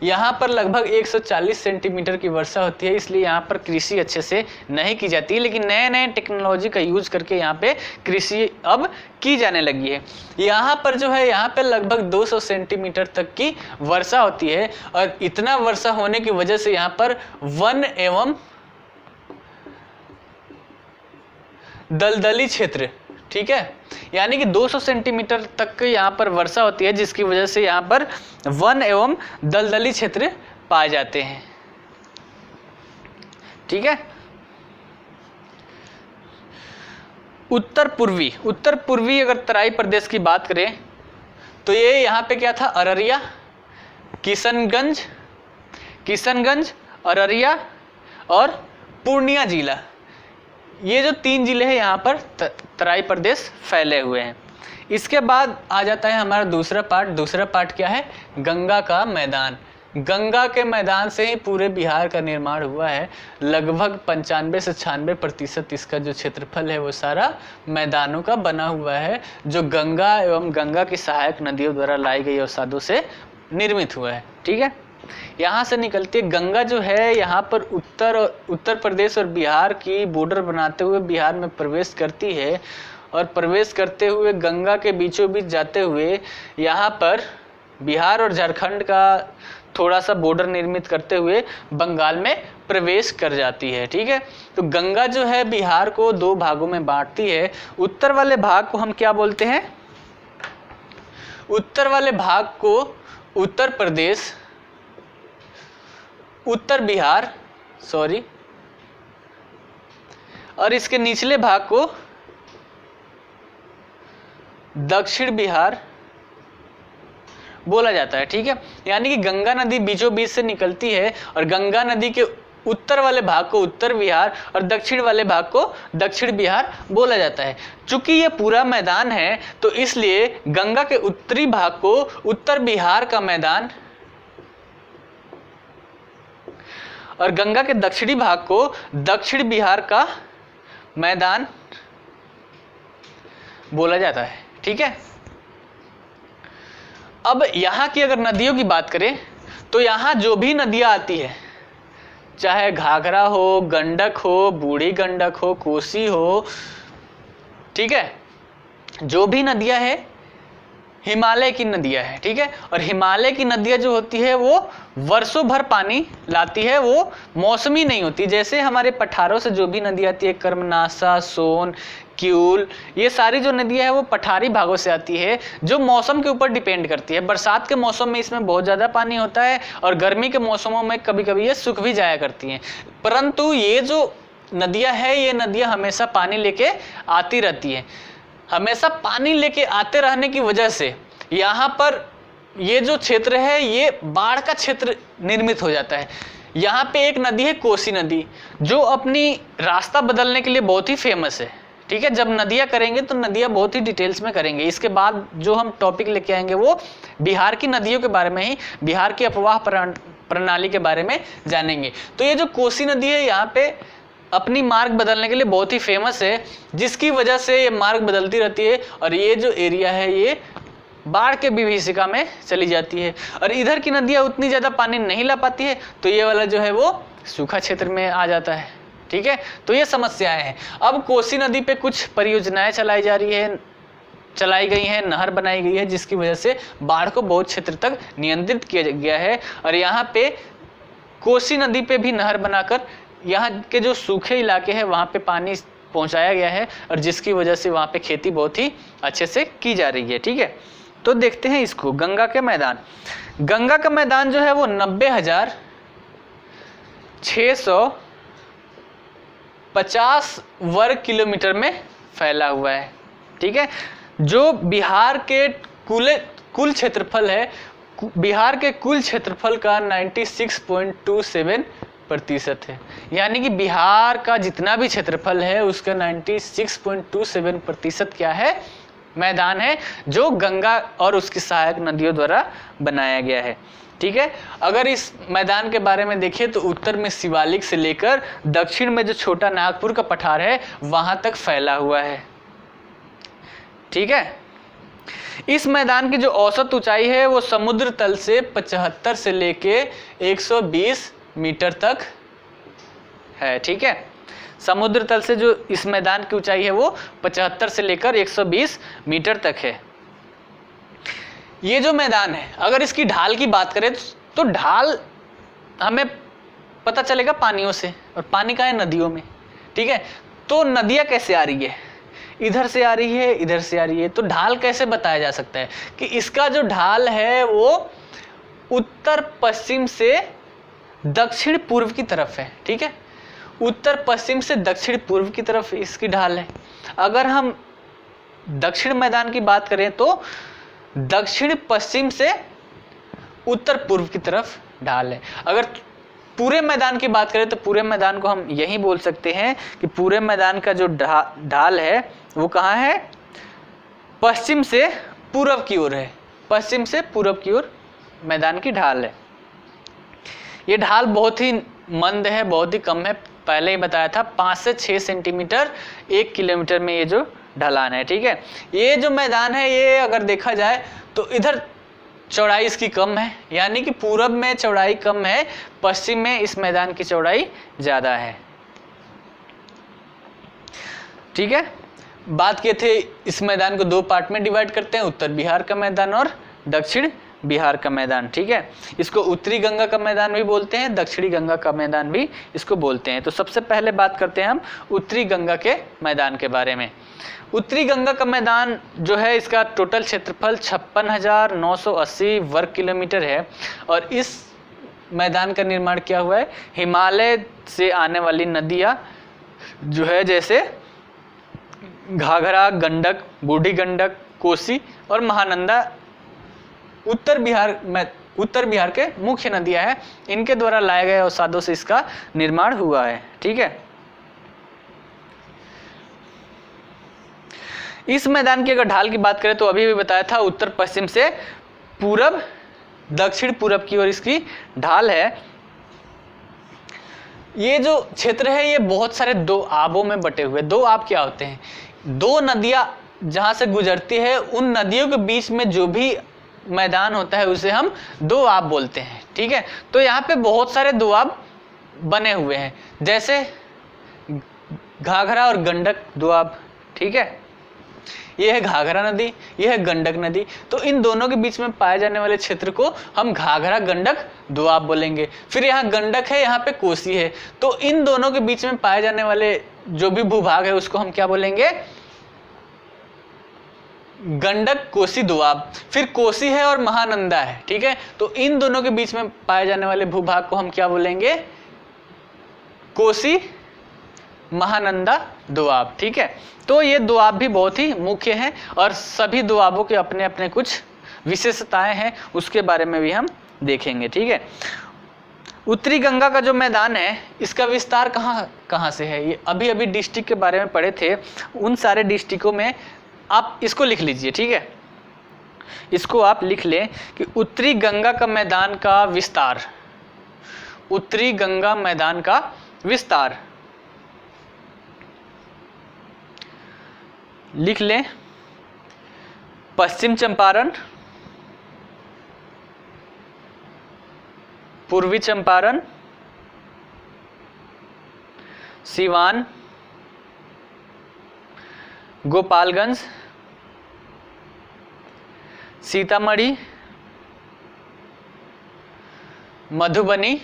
यहाँ पर लगभग 140 सेंटीमीटर की वर्षा होती है, इसलिए यहाँ पर कृषि अच्छे से नहीं की जाती है, लेकिन नए नए टेक्नोलॉजी का यूज करके यहाँ पे कृषि अब की जाने लगी है। यहाँ पर जो है, यहाँ पे लगभग 200 सेंटीमीटर तक की वर्षा होती है, और इतना वर्षा होने की वजह से यहाँ पर वन एवं दलदली क्षेत्र, ठीक है, यानी कि 200 सेंटीमीटर तक यहाँ पर वर्षा होती है, जिसकी वजह से यहाँ पर वन एवं दलदली क्षेत्र पाए जाते हैं। ठीक है, उत्तर पूर्वी अगर तराई प्रदेश की बात करें तो ये यहाँ पे क्या था, अररिया, किशनगंज, अररिया और पूर्णिया जिला, ये जो 3 जिले हैं यहाँ पर तराई प्रदेश फैले हुए हैं। इसके बाद आ जाता है हमारा दूसरा पार्ट क्या है, गंगा का मैदान। गंगा के मैदान से ही पूरे बिहार का निर्माण हुआ है। लगभग 95 से 96% इसका जो क्षेत्रफल है वो सारा मैदानों का बना हुआ है, जो गंगा एवं गंगा की सहायक नदियों द्वारा लाई गई अवसादों से निर्मित हुआ है। ठीक है, यहाँ से निकलती है गंगा जो है, यहाँ पर उत्तर प्रदेश और बिहार की बॉर्डर बनाते हुए बिहार में प्रवेश करती है, और प्रवेश करते हुए गंगा के बीचों बीच जाते हुए यहाँ पर बिहार और झारखंड का थोड़ा सा बॉर्डर निर्मित करते हुए बंगाल में प्रवेश कर जाती है। ठीक है, तो गंगा जो है बिहार को 2 भागों में बांटती है। उत्तर वाले भाग को हम क्या बोलते हैं, उत्तर वाले भाग को उत्तर प्रदेश, उत्तर बिहार, और इसके निचले भाग को दक्षिण बिहार बोला जाता है। ठीक है, यानी कि गंगा नदी बीचों बीच से निकलती है, और गंगा नदी के उत्तर वाले भाग को उत्तर बिहार और दक्षिण वाले भाग को दक्षिण बिहार बोला जाता है। चूंकि ये पूरा मैदान है तो इसलिए गंगा के उत्तरी भाग को उत्तर बिहार का मैदान और गंगा के दक्षिणी भाग को दक्षिण बिहार का मैदान बोला जाता है। ठीक है, अब यहाँ की अगर नदियों की बात करें तो यहाँ जो भी नदियाँ आती है, चाहे घाघरा हो, गंडक हो, बूढ़ी गंडक हो, कोसी हो, ठीक है, जो भी नदियाँ हैं हिमालय की नदियां हैं, ठीक है। और हिमालय की नदियां जो होती है वो वर्षों भर पानी लाती है, वो मौसमी नहीं होती। जैसे हमारे पठारों से जो भी नदी आती है, कर्मनाशा, सोन, क्यूल, ये सारी जो नदियां हैं वो पठारी भागों से आती है, जो मौसम के ऊपर डिपेंड करती है। बरसात के मौसम में इसमें बहुत ज़्यादा पानी होता है और गर्मी के मौसमों में कभी कभी ये सूख भी जाया करती हैं। परंतु ये जो नदियां हैं, ये नदियां हमेशा पानी लेके आती रहती हैं। हमेशा पानी लेके आते रहने की वजह से यहाँ पर ये जो क्षेत्र है ये बाढ़ का क्षेत्र निर्मित हो जाता है। यहाँ पे एक नदी है कोसी नदी, जो अपनी रास्ता बदलने के लिए बहुत ही फेमस है, ठीक है। जब नदियाँ करेंगे तो नदियाँ बहुत ही डिटेल्स में करेंगे। इसके बाद जो हम टॉपिक लेके आएंगे वो बिहार की नदियों के बारे में ही, बिहार की अफवाह प्रणाली के बारे में जानेंगे। तो ये जो कोसी नदी है यहाँ पे अपनी मार्ग बदलने के लिए बहुत ही फेमस है, जिसकी वजह से ये मार्ग बदलती रहती है और ये जो एरिया है ये बाढ़ के विभीषिका में चली जाती है। और इधर की नदियाँ उतनी ज़्यादा पानी नहीं ला पाती है, तो ये वाला जो है वो सूखा क्षेत्र में आ जाता है, ठीक है। तो ये समस्याएं हैं। अब कोसी नदी पे कुछ परियोजनाएं चलाई गई हैं, नहर बनाई गई है, जिसकी वजह से बाढ़ को बहुत क्षेत्र तक नियंत्रित किया गया है। और यहाँ पे कोसी नदी पे भी नहर बनाकर यहाँ के जो सूखे इलाके हैं वहाँ पे पानी पहुँचाया गया है, और जिसकी वजह से वहाँ पे खेती बहुत ही अच्छे से की जा रही है, ठीक है। तो देखते हैं इसको, गंगा के मैदान। गंगा का मैदान जो है वो 90,650 वर्ग किलोमीटर में फैला हुआ है, ठीक है। जो बिहार के कुल क्षेत्रफल है, बिहार के कुल क्षेत्रफल का 96.27% है। यानी कि बिहार का जितना भी क्षेत्रफल है उसका 96.27% क्या है, मैदान है, जो गंगा और उसकी सहायक नदियों द्वारा बनाया गया है, ठीक है। अगर इस मैदान के बारे में देखें तो उत्तर में शिवालिक से लेकर दक्षिण में जो छोटा नागपुर का पठार है वहां तक फैला हुआ है, ठीक है। इस मैदान की जो औसत ऊंचाई है वो समुद्र तल से 75 से लेके 120 मीटर तक है, ठीक है। समुद्र तल से जो इस मैदान की ऊंचाई है वो 75 से लेकर 120 मीटर तक है। ये जो मैदान है, अगर इसकी ढाल की बात करें तो ढाल हमें पता चलेगा पानियों से, और पानी का है नदियों में, ठीक है। तो नदियाँ कैसे आ रही है, इधर से आ रही है, इधर से आ रही है। तो ढाल कैसे बताया जा सकता है कि इसका जो ढाल है वो उत्तर पश्चिम से दक्षिण पूर्व की तरफ है, ठीक है। उत्तर पश्चिम से दक्षिण पूर्व की तरफ इसकी ढाल है। अगर हम दक्षिण मैदान की बात करें तो दक्षिण पश्चिम से उत्तर पूर्व की तरफ ढाल है। अगर पूरे मैदान की बात करें तो पूरे मैदान को हम यही बोल सकते हैं कि पूरे मैदान का जो ढाल है वो कहाँ है, पश्चिम से पूर्व की ओर है। पश्चिम से पूर्व की ओर मैदान की ढाल है। ये ढाल बहुत ही मंद है, बहुत ही कम है। पहले ही बताया था 5 से 6 सेंटीमीटर 1 किलोमीटर में ये जो ढलान है, ठीक है। ये जो मैदान है ये अगर देखा जाए तो इधर चौड़ाई इसकी कम है, यानी कि पूरब में चौड़ाई कम है, पश्चिम में इस मैदान की चौड़ाई ज़्यादा है, ठीक है। बात किए थे इस मैदान को 2 पार्ट में डिवाइड करते हैं, उत्तर बिहार का मैदान और दक्षिण बिहार का मैदान, ठीक है। इसको उत्तरी गंगा का मैदान भी बोलते हैं, दक्षिणी गंगा का मैदान भी इसको बोलते हैं। तो सबसे पहले बात करते हैं हम उत्तरी गंगा के मैदान के बारे में। उत्तरी गंगा का मैदान जो है इसका टोटल क्षेत्रफल 56,980 वर्ग किलोमीटर है, और इस मैदान का निर्माण किया हुआ है हिमालय से आने वाली नदियाँ जो है, जैसे घाघरा, गंडक, बूढ़ी गंडक, कोसी और महानंदा उत्तर बिहार के मुख्य नदियां हैं, इनके द्वारा लाए गए अवसादों से इसका निर्माण हुआ है, ठीक है। इस मैदान की अगर ढाल की बात करें तो अभी भी बताया था उत्तर पश्चिम से पूरब दक्षिण पूरब की ओर इसकी ढाल है। ये जो क्षेत्र है ये बहुत सारे 2 आबों में बटे हुए। 2 आब क्या होते हैं, 2 नदियां जहां से गुजरती है उन नदियों के बीच में जो भी मैदान होता है उसे हम 2 आब बोलते हैं, ठीक है। तो यहाँ पे बहुत सारे 2 आब बने हुए हैं, जैसे घाघरा और गंडक 2 आब, ठीक है। ये है घाघरा नदी, ये है गंडक नदी। तो इन दोनों के बीच में पाए जाने वाले क्षेत्र को हम घाघरा गंडक दोआब बोलेंगे। फिर यहाँ गंडक है, यहाँ पे कोसी है, तो इन दोनों के बीच में पाए जाने वाले जो भी भूभाग है उसको हम क्या बोलेंगे? गंडक कोसी दोआब। फिर कोसी है और महानंदा है, ठीक है, तो इन दोनों के बीच में पाए जाने वाले भूभाग को हम क्या बोलेंगे? कोसी महानंदा दोआब, ठीक है। तो ये दोआब भी बहुत ही मुख्य हैं और सभी दोआबों के अपने अपने कुछ विशेषताएं हैं, उसके बारे में भी हम देखेंगे, ठीक है। उत्तरी गंगा का जो मैदान है इसका विस्तार कहाँ से है? ये अभी अभी डिस्ट्रिक्ट के बारे में पढ़े थे, उन सारे डिस्ट्रिक्टों में आप इसको लिख लीजिए, ठीक है। इसको आप लिख लें कि उत्तरी गंगा का मैदान का विस्तार, उत्तरी गंगा मैदान का विस्तार लिख लें। पश्चिम चंपारण, पूर्वी चंपारण, सिवान, गोपालगंज, सीतामढ़ी, मधुबनी,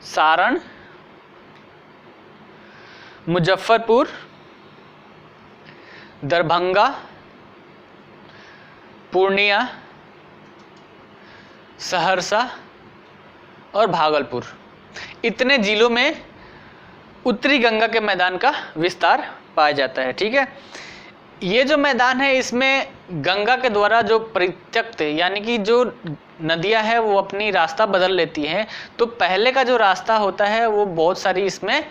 सारण, मुजफ्फरपुर, दरभंगा, पूर्णिया, सहरसा और भागलपुर, इतने जिलों में उत्तरी गंगा के मैदान का विस्तार पाया जाता है, ठीक है। ये जो मैदान है इसमें गंगा के द्वारा जो परित्यक्त यानी कि जो नदियां हैं वो अपनी रास्ता बदल लेती हैं, तो पहले का जो रास्ता होता है वो बहुत सारी इसमें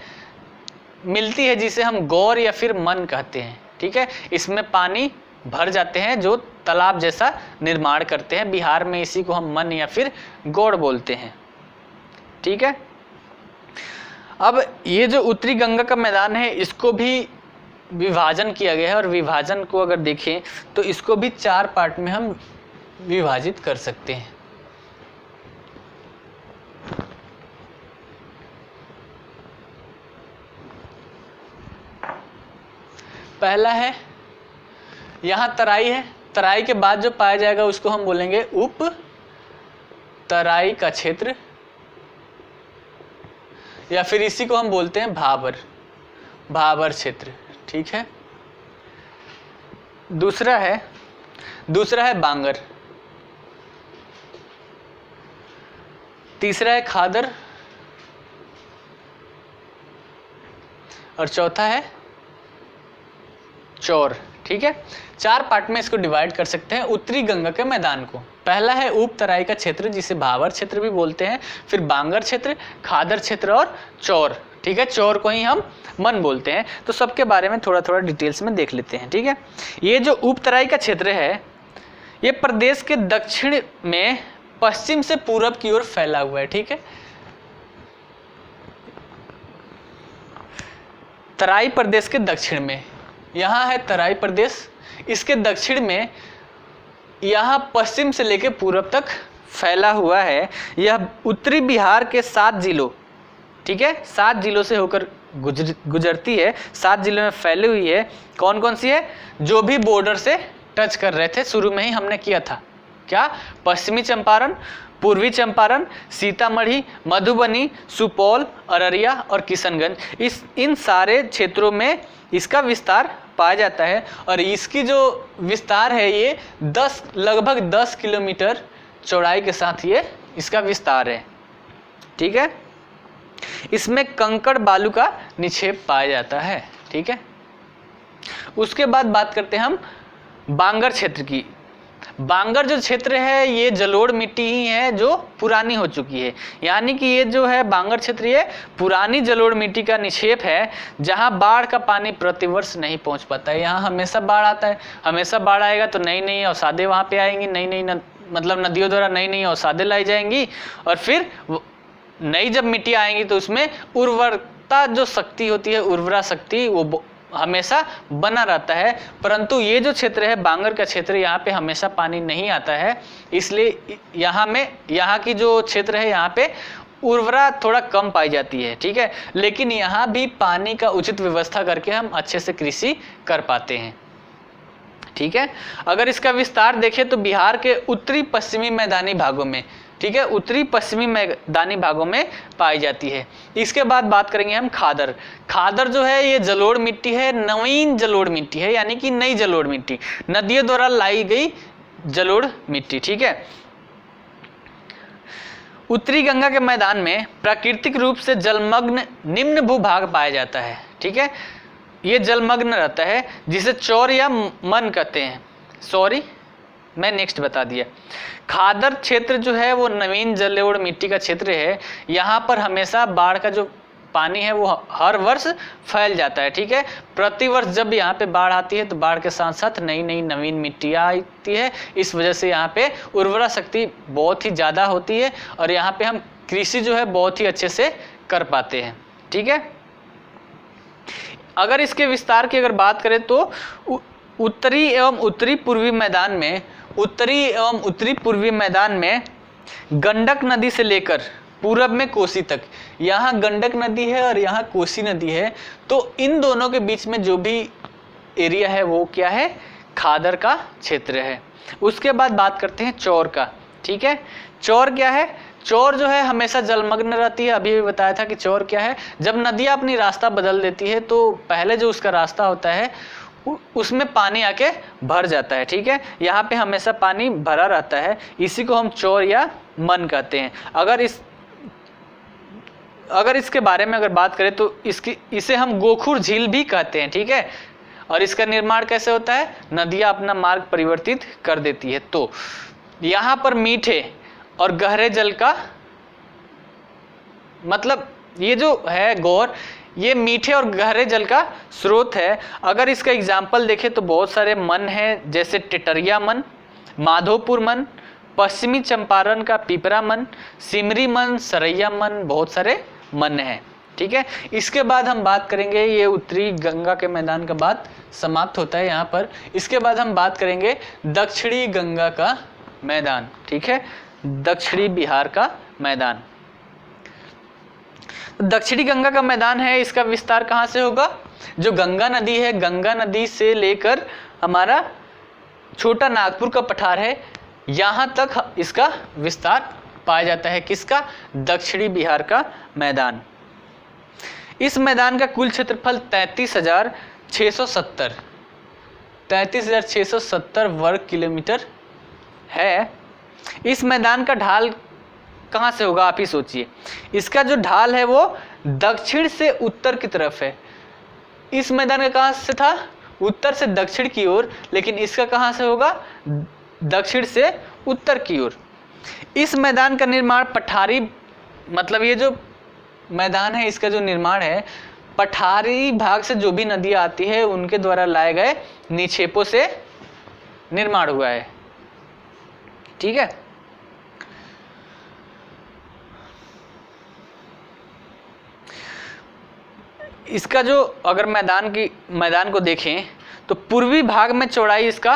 मिलती है जिसे हम गौर या फिर मन कहते हैं, ठीक है। इसमें पानी भर जाते हैं जो तालाब जैसा निर्माण करते हैं, बिहार में इसी को हम मन या फिर गौड़ बोलते हैं, ठीक है। अब ये जो उत्तरी गंगा का मैदान है इसको भी विभाजन किया गया है और विभाजन को अगर देखें तो इसको भी 4 पार्ट में हम विभाजित कर सकते हैं। पहला है यहाँ तराई है, तराई के बाद जो पाया जाएगा उसको हम बोलेंगे उप तराई का क्षेत्र या फिर इसी को हम बोलते हैं भाबर, भाबर क्षेत्र, ठीक है। दूसरा है बांगर, तीसरा है खादर और चौथा है चौर, ठीक है। 4 पार्ट में इसको डिवाइड कर सकते हैं उत्तरी गंगा के मैदान को। पहला है उप तराई का क्षेत्र जिसे भाबर क्षेत्र भी बोलते हैं, फिर बांगर क्षेत्र, खादर क्षेत्र और चौर, ठीक है। चौर को ही हम मन बोलते हैं। तो सबके बारे में थोड़ा थोड़ा डिटेल्स में देख लेते हैं, ठीक है। ये जो उप तराई का क्षेत्र है ये प्रदेश के दक्षिण में पश्चिम से पूरब की ओर फैला हुआ है, ठीक है। तराई प्रदेश के दक्षिण में, यहाँ है तराई प्रदेश, इसके दक्षिण में यहाँ पश्चिम से लेकर पूरब तक फैला हुआ है। यह उत्तरी बिहार के 7 जिलों, ठीक है, 7 जिलों से होकर गुजरती है, 7 जिलों में फैली हुई है। कौन कौन सी है? जो भी बॉर्डर से टच कर रहे थे, शुरू में ही हमने किया था क्या? पश्चिमी चंपारण, पूर्वी चंपारण, सीतामढ़ी, मधुबनी, सुपौल, अररिया और किशनगंज, इन सारे क्षेत्रों में इसका विस्तार पाया जाता है। और इसकी जो विस्तार है ये लगभग 10 किलोमीटर चौड़ाई के साथ ये इसका विस्तार है, ठीक है। इसमें कंकड़ बालू का निक्षेप पाया जाता है, ठीक है। उसके बाद बात करते हैं हम बांगर क्षेत्र की। बांगर जो क्षेत्र है ये जलोढ़ मिट्टी ही है जो पुरानी हो चुकी है, यानी कि ये जो है बांगर क्षेत्र ये पुरानी जलोढ़ मिट्टी का निक्षेप है जहां बाढ़ का पानी प्रतिवर्ष नहीं पहुंच पाता है। यहाँ हमेशा बाढ़ आता है, हमेशा बाढ़ आएगा तो नई नई अवसादें वहाँ पे आएंगी, नई मतलब नदियों द्वारा नई नई अवसादें लाई जाएंगी और फिर नई जब मिट्टी आएंगी तो उसमें उर्वरता जो शक्ति होती है, उर्वरा शक्ति, वो हमेशा बना रहता है। परंतु ये जो क्षेत्र है बांगर का क्षेत्र, यहाँ पे हमेशा पानी नहीं आता है, इसलिए यहाँ की जो क्षेत्र है यहाँ पे उर्वरा थोड़ा कम पाई जाती है, ठीक है, लेकिन यहाँ भी पानी का उचित व्यवस्था करके हम अच्छे से कृषि कर पाते हैं, ठीक है। अगर इसका विस्तार देखें तो बिहार के उत्तरी पश्चिमी मैदानी भागों में, ठीक है, उत्तरी पश्चिमी मैदानी भागों में पाई जाती है। इसके बाद बात करेंगे हम खादर। खादर जो है ये जलोढ़ मिट्टी है, नवीन जलोढ़ मिट्टी है, यानी कि नई जलोढ़ मिट्टी, नदियों द्वारा लाई गई जलोढ़ मिट्टी, ठीक है। उत्तरी गंगा के मैदान में प्राकृतिक रूप से जलमग्न निम्न भूभाग पाया जाता है, ठीक है, ये जलमग्न रहता है जिसे चौर या मन कहते हैं। सॉरी, मैं नेक्स्ट बता दिया। खादर क्षेत्र जो है वो नवीन जलोढ़ मिट्टी का क्षेत्र है। यहाँ पर हमेशा बाढ़ का जो पानी है वो हर वर्ष फैल जाता है, ठीक है। प्रतिवर्ष जब यहाँ पे बाढ़ आती है तो बाढ़ के साथ साथ नई नई नवीन मिट्टियाँ आती है, इस वजह से यहाँ पे उर्वरा शक्ति बहुत ही ज़्यादा होती है और यहाँ पे हम कृषि जो है बहुत ही अच्छे से कर पाते हैं, ठीक है। अगर इसके विस्तार की अगर बात करें तो उत्तरी एवं उत्तरी पूर्वी मैदान में, उत्तरी एवं उत्तरी पूर्वी मैदान में गंडक नदी से लेकर पूरब में कोसी तक, यहाँ गंडक नदी है और यहाँ कोसी नदी है, तो इन दोनों के बीच में जो भी एरिया है वो क्या है, खादर का क्षेत्र है। उसके बाद बात करते हैं चौर का, ठीक है। चौर क्या है, चौर जो है हमेशा जलमग्न रहती है। अभी भी बताया था कि चौर क्या है, जब नदियाँ अपनी रास्ता बदल देती है तो पहले जो उसका रास्ता होता है उसमें पानी आके भर जाता है, ठीक है। यहाँ पे हमेशा पानी भरा रहता है, इसी को हम चौर या मन कहते हैं। अगर इसके बारे में अगर बात करें तो इसे हम गोखुर झील भी कहते हैं, ठीक है। और इसका निर्माण कैसे होता है, नदियाँ अपना मार्ग परिवर्तित कर देती है। तो यहाँ पर मीठे और गहरे जल का मतलब ये जो है गौर, ये मीठे और गहरे जल का स्रोत है। अगर इसका एग्जाम्पल देखें तो बहुत सारे मन हैं, जैसे टिटरिया मन, माधोपुर मन, पश्चिमी चंपारण का पिपरा मन, सिमरी मन, सरैया मन, बहुत सारे मन हैं, ठीक है। इसके बाद हम बात करेंगे, ये उत्तरी गंगा के मैदान का बात समाप्त होता है यहाँ पर। इसके बाद हम बात करेंगे दक्षिणी गंगा का मैदान, ठीक है, दक्षिणी बिहार का मैदान। दक्षिणी गंगा का मैदान है, इसका विस्तार कहाँ से होगा, जो गंगा नदी है, गंगा नदी से लेकर हमारा छोटा नागपुर का पठार है, यहाँ तक इसका विस्तार पाया जाता है। किसका, दक्षिणी बिहार का मैदान। इस मैदान का कुल क्षेत्रफल 33,670 वर्ग किलोमीटर है। इस मैदान का ढाल कहाँ से होगा, आप ही सोचिए। इसका जो ढाल है वो दक्षिण से उत्तर की तरफ है। इस मैदान का कहाँ से था, उत्तर से दक्षिण की ओर, लेकिन इसका कहाँ से होगा, दक्षिण से उत्तर की ओर। इस मैदान का निर्माण पठारी, मतलब ये जो मैदान है इसका जो निर्माण है पठारी भाग से जो भी नदियाँ आती है उनके द्वारा लाए गए निक्षेपों से निर्माण हुआ है, ठीक है। इसका जो अगर मैदान को देखें तो पूर्वी भाग में चौड़ाई इसका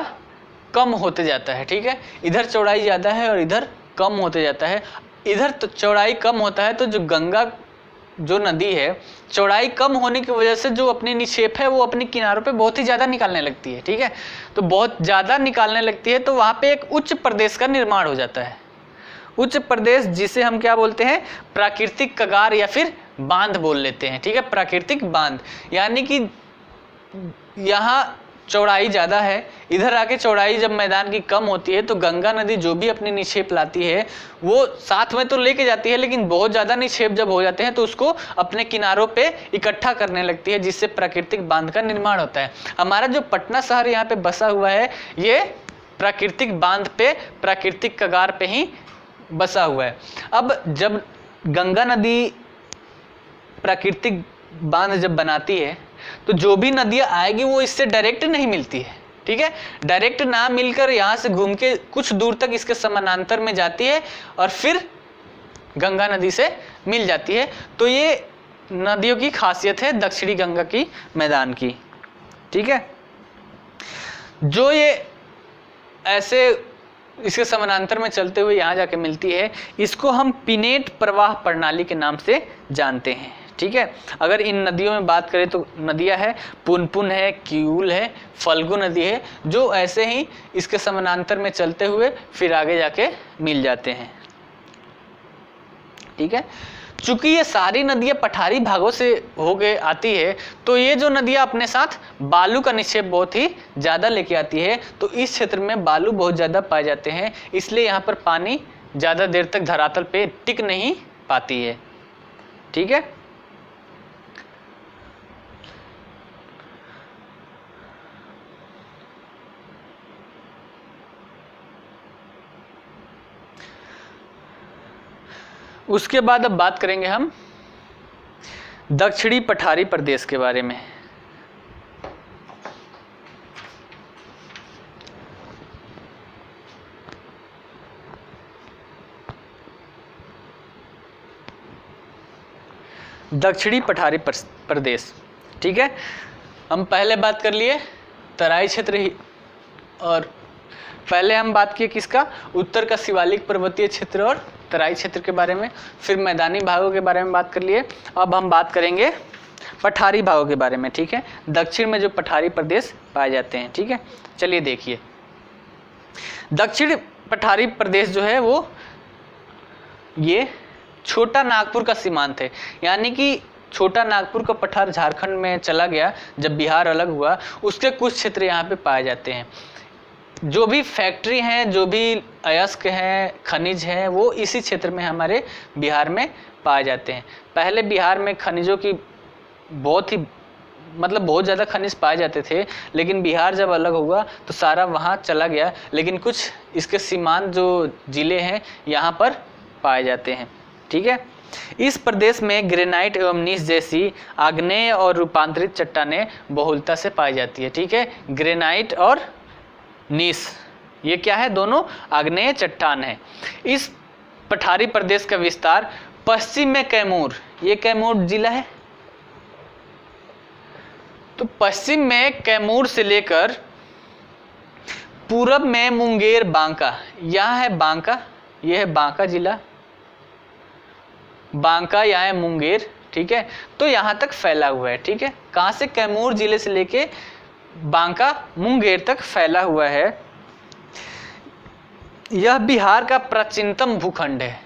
कम होते जाता है, ठीक है। इधर चौड़ाई ज़्यादा है और इधर कम होते जाता है। इधर तो चौड़ाई कम होता है तो जो गंगा जो नदी है चौड़ाई कम होने की वजह से जो अपनी निक्षेप है वो अपनी किनारों पे बहुत ही ज़्यादा निकालने लगती है, ठीक है। तो बहुत ज़्यादा निकालने लगती है तो वहाँ पे एक उच्च प्रदेश का निर्माण हो जाता है। उच्च प्रदेश जिसे हम क्या बोलते हैं, प्राकृतिक कगार या फिर बांध बोल लेते हैं, ठीक है। प्राकृतिक बांध यानी कि यहाँ चौड़ाई ज़्यादा है, इधर आके चौड़ाई जब मैदान की कम होती है तो गंगा नदी जो भी अपनी निक्षेप लाती है वो साथ में तो लेके जाती है, लेकिन बहुत ज़्यादा निक्षेप जब हो जाते हैं तो उसको अपने किनारों पे इकट्ठा करने लगती है, जिससे प्राकृतिक बांध का निर्माण होता है। हमारा जो पटना शहर यहाँ पे बसा हुआ है ये प्राकृतिक बांध पे, प्राकृतिक कगार पे ही बसा हुआ है। अब जब गंगा नदी प्राकृतिक बांध जब बनाती है तो जो भी नदियाँ आएगी वो इससे डायरेक्ट नहीं मिलती है, ठीक है। डायरेक्ट ना मिलकर यहाँ से घूम के कुछ दूर तक इसके समानांतर में जाती है और फिर गंगा नदी से मिल जाती है। तो ये नदियों की खासियत है दक्षिणी गंगा की मैदान की, ठीक है। जो ये ऐसे इसके समानांतर में चलते हुए यहाँ जाके मिलती है। इसको हम पिनेट प्रवाह प्रणाली के नाम से जानते हैं। ठीक है, अगर इन नदियों में बात करें तो नदियाँ है पुनपुन है, किऊल है, फल्गु नदी है, जो ऐसे ही इसके समानांतर में चलते हुए फिर आगे जाके मिल जाते हैं। ठीक है, चूंकि ये सारी नदियाँ पठारी भागों से होके आती है, तो ये जो नदियाँ अपने साथ बालू का निक्षेप बहुत ही ज़्यादा लेके आती है, तो इस क्षेत्र में बालू बहुत ज़्यादा पाए जाते हैं, इसलिए यहाँ पर पानी ज़्यादा देर तक धरातल पे टिक नहीं पाती है। ठीक है, उसके बाद अब बात करेंगे हम दक्षिणी पठारी प्रदेश के बारे में। दक्षिणी पठारी प्रदेश। ठीक है, हम पहले बात कर लिए तराई क्षेत्र ही, और पहले हम बात किए किसका, उत्तर का शिवालिक पर्वतीय क्षेत्र और तराई क्षेत्र के बारे में, फिर मैदानी भागों के बारे में बात कर लिए। अब हम बात करेंगे पठारी भागों के बारे में। ठीक है, दक्षिण में जो पठारी प्रदेश पाए जाते हैं। ठीक है, चलिए देखिए, दक्षिण पठारी प्रदेश जो है वो ये छोटा नागपुर का सीमांत है, यानी कि छोटा नागपुर का पठार झारखंड में चला गया जब बिहार अलग हुआ, उसके कुछ क्षेत्र यहाँ पे पाए जाते हैं। जो भी फैक्ट्री हैं, जो भी अयस्क हैं, खनिज हैं, वो इसी क्षेत्र में हमारे बिहार में पाए जाते हैं। पहले बिहार में खनिजों की बहुत ज़्यादा खनिज पाए जाते थे, लेकिन बिहार जब अलग हुआ तो सारा वहाँ चला गया, लेकिन कुछ इसके सीमांत जो जिले हैं यहाँ पर पाए जाते हैं। ठीक है, इस प्रदेश में ग्रेनाइट एवं नीस जैसी आग्नेय और रूपांतरित चट्टानें बहुलता से पाई जाती है। ठीक है, ग्रेनाइट और नीस ये क्या है, दोनों आग्नेय चट्टान है। इस पठारी प्रदेश का विस्तार पश्चिम में कैमूर, ये कैमूर जिला है, तो पश्चिम में कैमूर से लेकर पूरब में मुंगेर बांका, यहाँ है बांका, ये है बांका जिला, बांका यहाँ है मुंगेर। ठीक है, तो यहाँ तक फैला हुआ है। ठीक है, कहाँ से, कैमूर जिले से लेके बांका मुंगेर तक फैला हुआ है। यह बिहार का प्राचीनतम भूखंड है।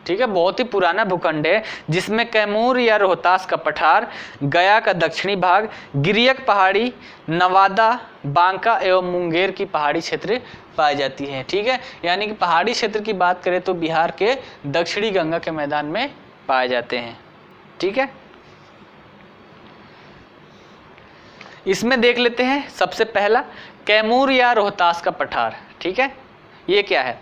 ठीक है, बहुत ही पुराना भूखंड है, जिसमें कैमूर या रोहतास का पठार, गया का दक्षिणी भाग, गिरियक पहाड़ी, नवादा, बांका एवं मुंगेर की पहाड़ी क्षेत्र पाई जाती है। ठीक है, यानी कि पहाड़ी क्षेत्र की बात करें तो बिहार के दक्षिणी गंगा के मैदान में पाए जाते हैं। ठीक है, इसमें देख लेते हैं सबसे पहला कैमूर या रोहतास का पठार। ठीक है, ये क्या है,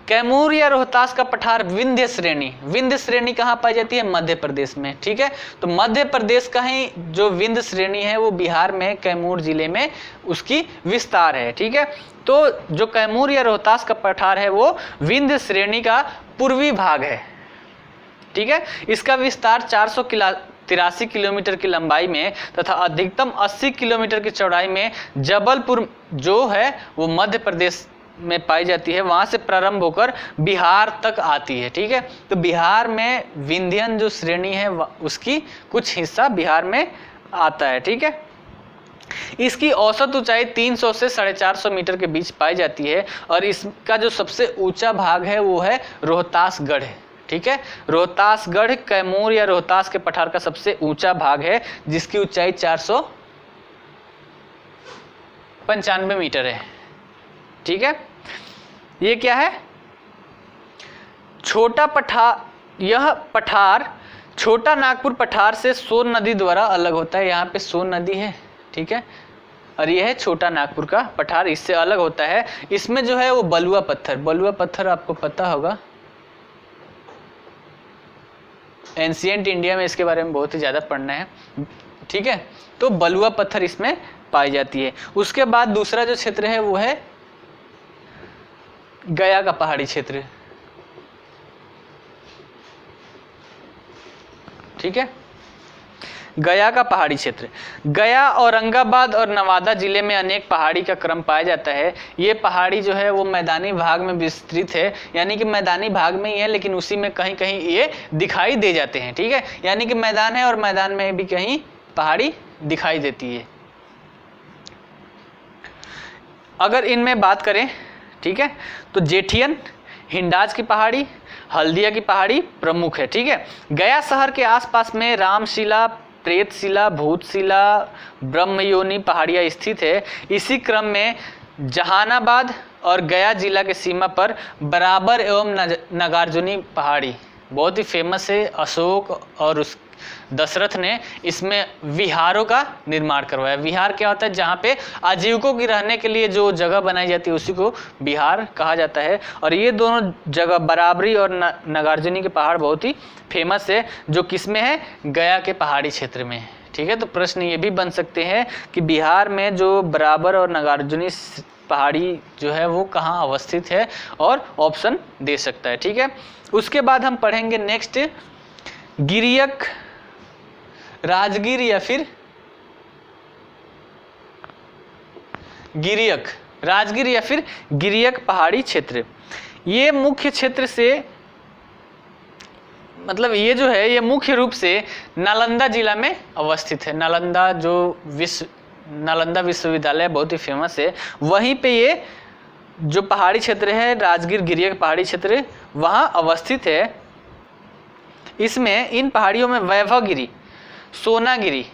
कैमूर या रोहतास का पठार विंध्य श्रेणी, विंध्य श्रेणी कहाँ पाई जाती है, मध्य प्रदेश में। ठीक है, तो मध्य प्रदेश का ही जो विंध्य श्रेणी है वो बिहार में कैमूर जिले में उसकी विस्तार है। ठीक है, तो जो कैमूर या रोहतास का पठार है वो विंध्य श्रेणी का पूर्वी भाग है। ठीक है, इसका विस्तार 483 किलोमीटर की लंबाई में तथा अधिकतम 80 किलोमीटर की चौड़ाई में जबलपुर जो है वो मध्य प्रदेश में पाई जाती है, वहां से प्रारंभ होकर बिहार तक आती है। ठीक है, तो बिहार में विंध्यन जो श्रेणी है उसकी कुछ हिस्सा बिहार में आता है। ठीक है, इसकी औसत ऊंचाई 300 से 450 मीटर के बीच पाई जाती है, और इसका जो सबसे ऊंचा भाग है वो है रोहतासगढ़। ठीक है, रोहतासगढ़ कैमूर या रोहतास के पठार का सबसे ऊंचा भाग है, जिसकी ऊंचाई 495 मीटर है। ठीक है, ये क्या है, छोटा पठार, यह पठार छोटा नागपुर पठार से सोन नदी द्वारा अलग होता है। यहाँ पे सोन नदी है। ठीक है, और यह है छोटा नागपुर का पठार, इससे अलग होता है। इसमें जो है वो बलुआ पत्थर आपको पता होगा, एंशिएंट इंडिया में इसके बारे में बहुत ही ज़्यादा पढ़ना है। ठीक है, तो बलुआ पत्थर इसमें पाई जाती है। उसके बाद दूसरा जो क्षेत्र है वो है गया का पहाड़ी क्षेत्र। ठीक है, गया का पहाड़ी क्षेत्र। गया, औरंगाबाद और नवादा जिले में अनेक पहाड़ी का क्रम पाया जाता है। ये पहाड़ी जो है वो मैदानी भाग में विस्तृत है, यानी कि मैदानी भाग में ही है, लेकिन उसी में कहीं कहीं ये दिखाई दे जाते हैं। ठीक है, यानी कि मैदान है और मैदान में भी कहीं पहाड़ी दिखाई देती है। अगर इनमें बात करें, ठीक है, तो जेठियन, हिंडाज की पहाड़ी, हल्दिया की पहाड़ी प्रमुख है। ठीक है, गया शहर के आसपास में रामशिला, प्रेतशिला, भूतशिला, ब्रह्मयोनी पहाड़ियाँ स्थित है। इसी क्रम में जहानाबाद और गया जिला के सीमा पर बराबर एवं नागार्जुनी पहाड़ी बहुत ही फेमस है। अशोक और उस दशरथ ने इसमें विहारों का निर्माण करवाया। विहार क्या होता है? जहाँ पे आजीविकों की रहने के लिए जो जगह बनाई जाती है उसी को विहार कहा जाता है। और ये दोनों जगह बराबरी और नागार्जुनी के पहाड़ बहुत ही फेमस है, जो किस में है? गया के पहाड़ी क्षेत्र में है। ठीक है, तो प्रश्न ये भी बन सकते हैं कि बिहार में जो बराबर और नागार्जुनी पहाड़ी जो है वो कहाँ अवस्थित है, और ऑप्शन दे सकता है। ठीक है, उसके बाद हम पढ़ेंगे नेक्स्ट गिरियक, राजगीर या फिर गिरियक, राजगीर या फिर गिरियक पहाड़ी क्षेत्र। ये मुख्य क्षेत्र से मतलब ये जो है ये मुख्य रूप से नालंदा जिला में अवस्थित है। नालंदा जो नालंदा विश्वविद्यालय बहुत ही फेमस है, वहीं पे ये जो पहाड़ी क्षेत्र है राजगीर गिरियक पहाड़ी क्षेत्र वहाँ अवस्थित है। इसमें इन पहाड़ियों में वैभवगिरी, सोनागिरी,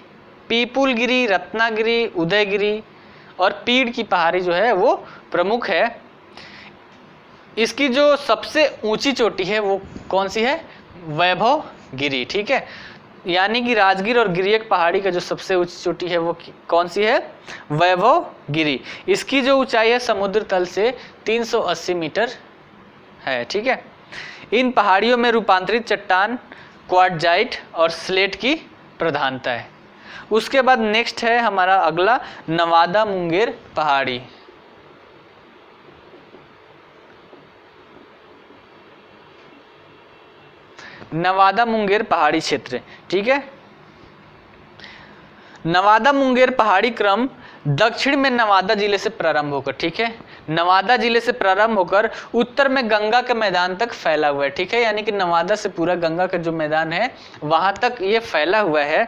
पीपुलगिरी, रत्नागिरी, उदयगिरी और पीड़ की पहाड़ी जो है वो प्रमुख है। इसकी जो सबसे ऊंची चोटी है वो कौन सी है? वैभवगिरी। ठीक है, यानी कि राजगीर और गिरियक पहाड़ी का जो सबसे ऊंची चोटी है वो कौन सी है? वैभवगिरी। इसकी जो ऊंचाई है समुद्र तल से 380 मीटर है। ठीक है, इन पहाड़ियों में रूपांतरित चट्टान, क्वार्टजाइट और स्लेट की प्रधानता है। उसके बाद नेक्स्ट है हमारा अगला नवादा मुंगेर पहाड़ी। नवादा मुंगेर पहाड़ी क्षेत्र। ठीक है, नवादा मुंगेर पहाड़ी क्रम दक्षिण में नवादा जिले से प्रारंभ होकर, ठीक है, नवादा जिले से प्रारंभ होकर उत्तर में गंगा के मैदान तक फैला हुआ है। ठीक है, यानी कि नवादा से पूरा गंगा का जो मैदान है वहां तक ये फैला हुआ है।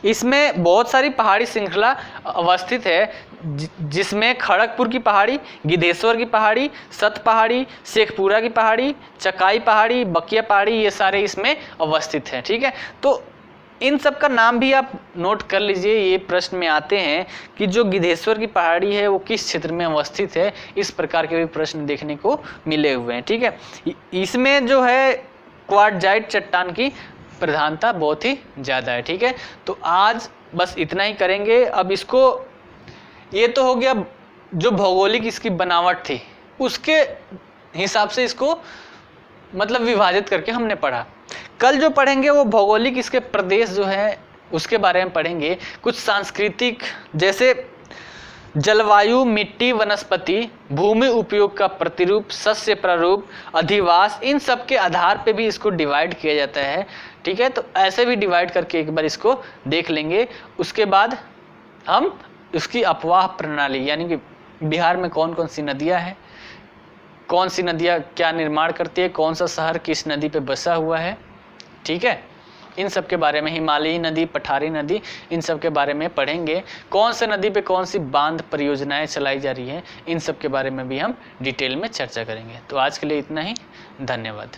इसमें बहुत सारी पहाड़ी श्रृंखला अवस्थित है, जिसमें खड़गपुर की पहाड़ी, गिद्धेश्वर की पहाड़ी, सत पहाड़ी, शेखपुरा की पहाड़ी, चकाई पहाड़ी, बकिया पहाड़ी, ये सारे इसमें अवस्थित हैं। ठीक है, तो इन सब का नाम भी आप नोट कर लीजिए। ये प्रश्न में आते हैं कि जो गिद्धेश्वर की पहाड़ी है वो किस क्षेत्र में अवस्थित है, इस प्रकार के भी प्रश्न देखने को मिले हुए हैं। ठीक है, इसमें जो है क्वार्टजाइट चट्टान की प्रधानता बहुत ही ज़्यादा है। ठीक है, तो आज बस इतना ही करेंगे। अब इसको, ये तो हो गया जो भौगोलिक इसकी बनावट थी उसके हिसाब से इसको मतलब विभाजित करके हमने पढ़ा। कल जो पढ़ेंगे वो भौगोलिक इसके प्रदेश जो है उसके बारे में पढ़ेंगे। कुछ सांस्कृतिक जैसे जलवायु, मिट्टी, वनस्पति, भूमि उपयोग का प्रतिरूप, शस्य प्रारूप, अधिवास, इन सब के आधार पे भी इसको डिवाइड किया जाता है। ठीक है, तो ऐसे भी डिवाइड करके एक बार इसको देख लेंगे। उसके बाद हम उसकी अपवाह प्रणाली, यानी कि बिहार में कौन कौन सी नदियाँ हैं, कौन सी नदियाँ क्या निर्माण करती है, कौन सा शहर किस नदी पे बसा हुआ है, ठीक है, इन सब के बारे में, हिमालयी नदी, पठारी नदी, इन सब के बारे में पढ़ेंगे। कौन से नदी पे कौन सी बांध परियोजनाएं चलाई जा रही हैं, इन सब के बारे में भी हम डिटेल में चर्चा करेंगे। तो आज के लिए इतना ही, धन्यवाद।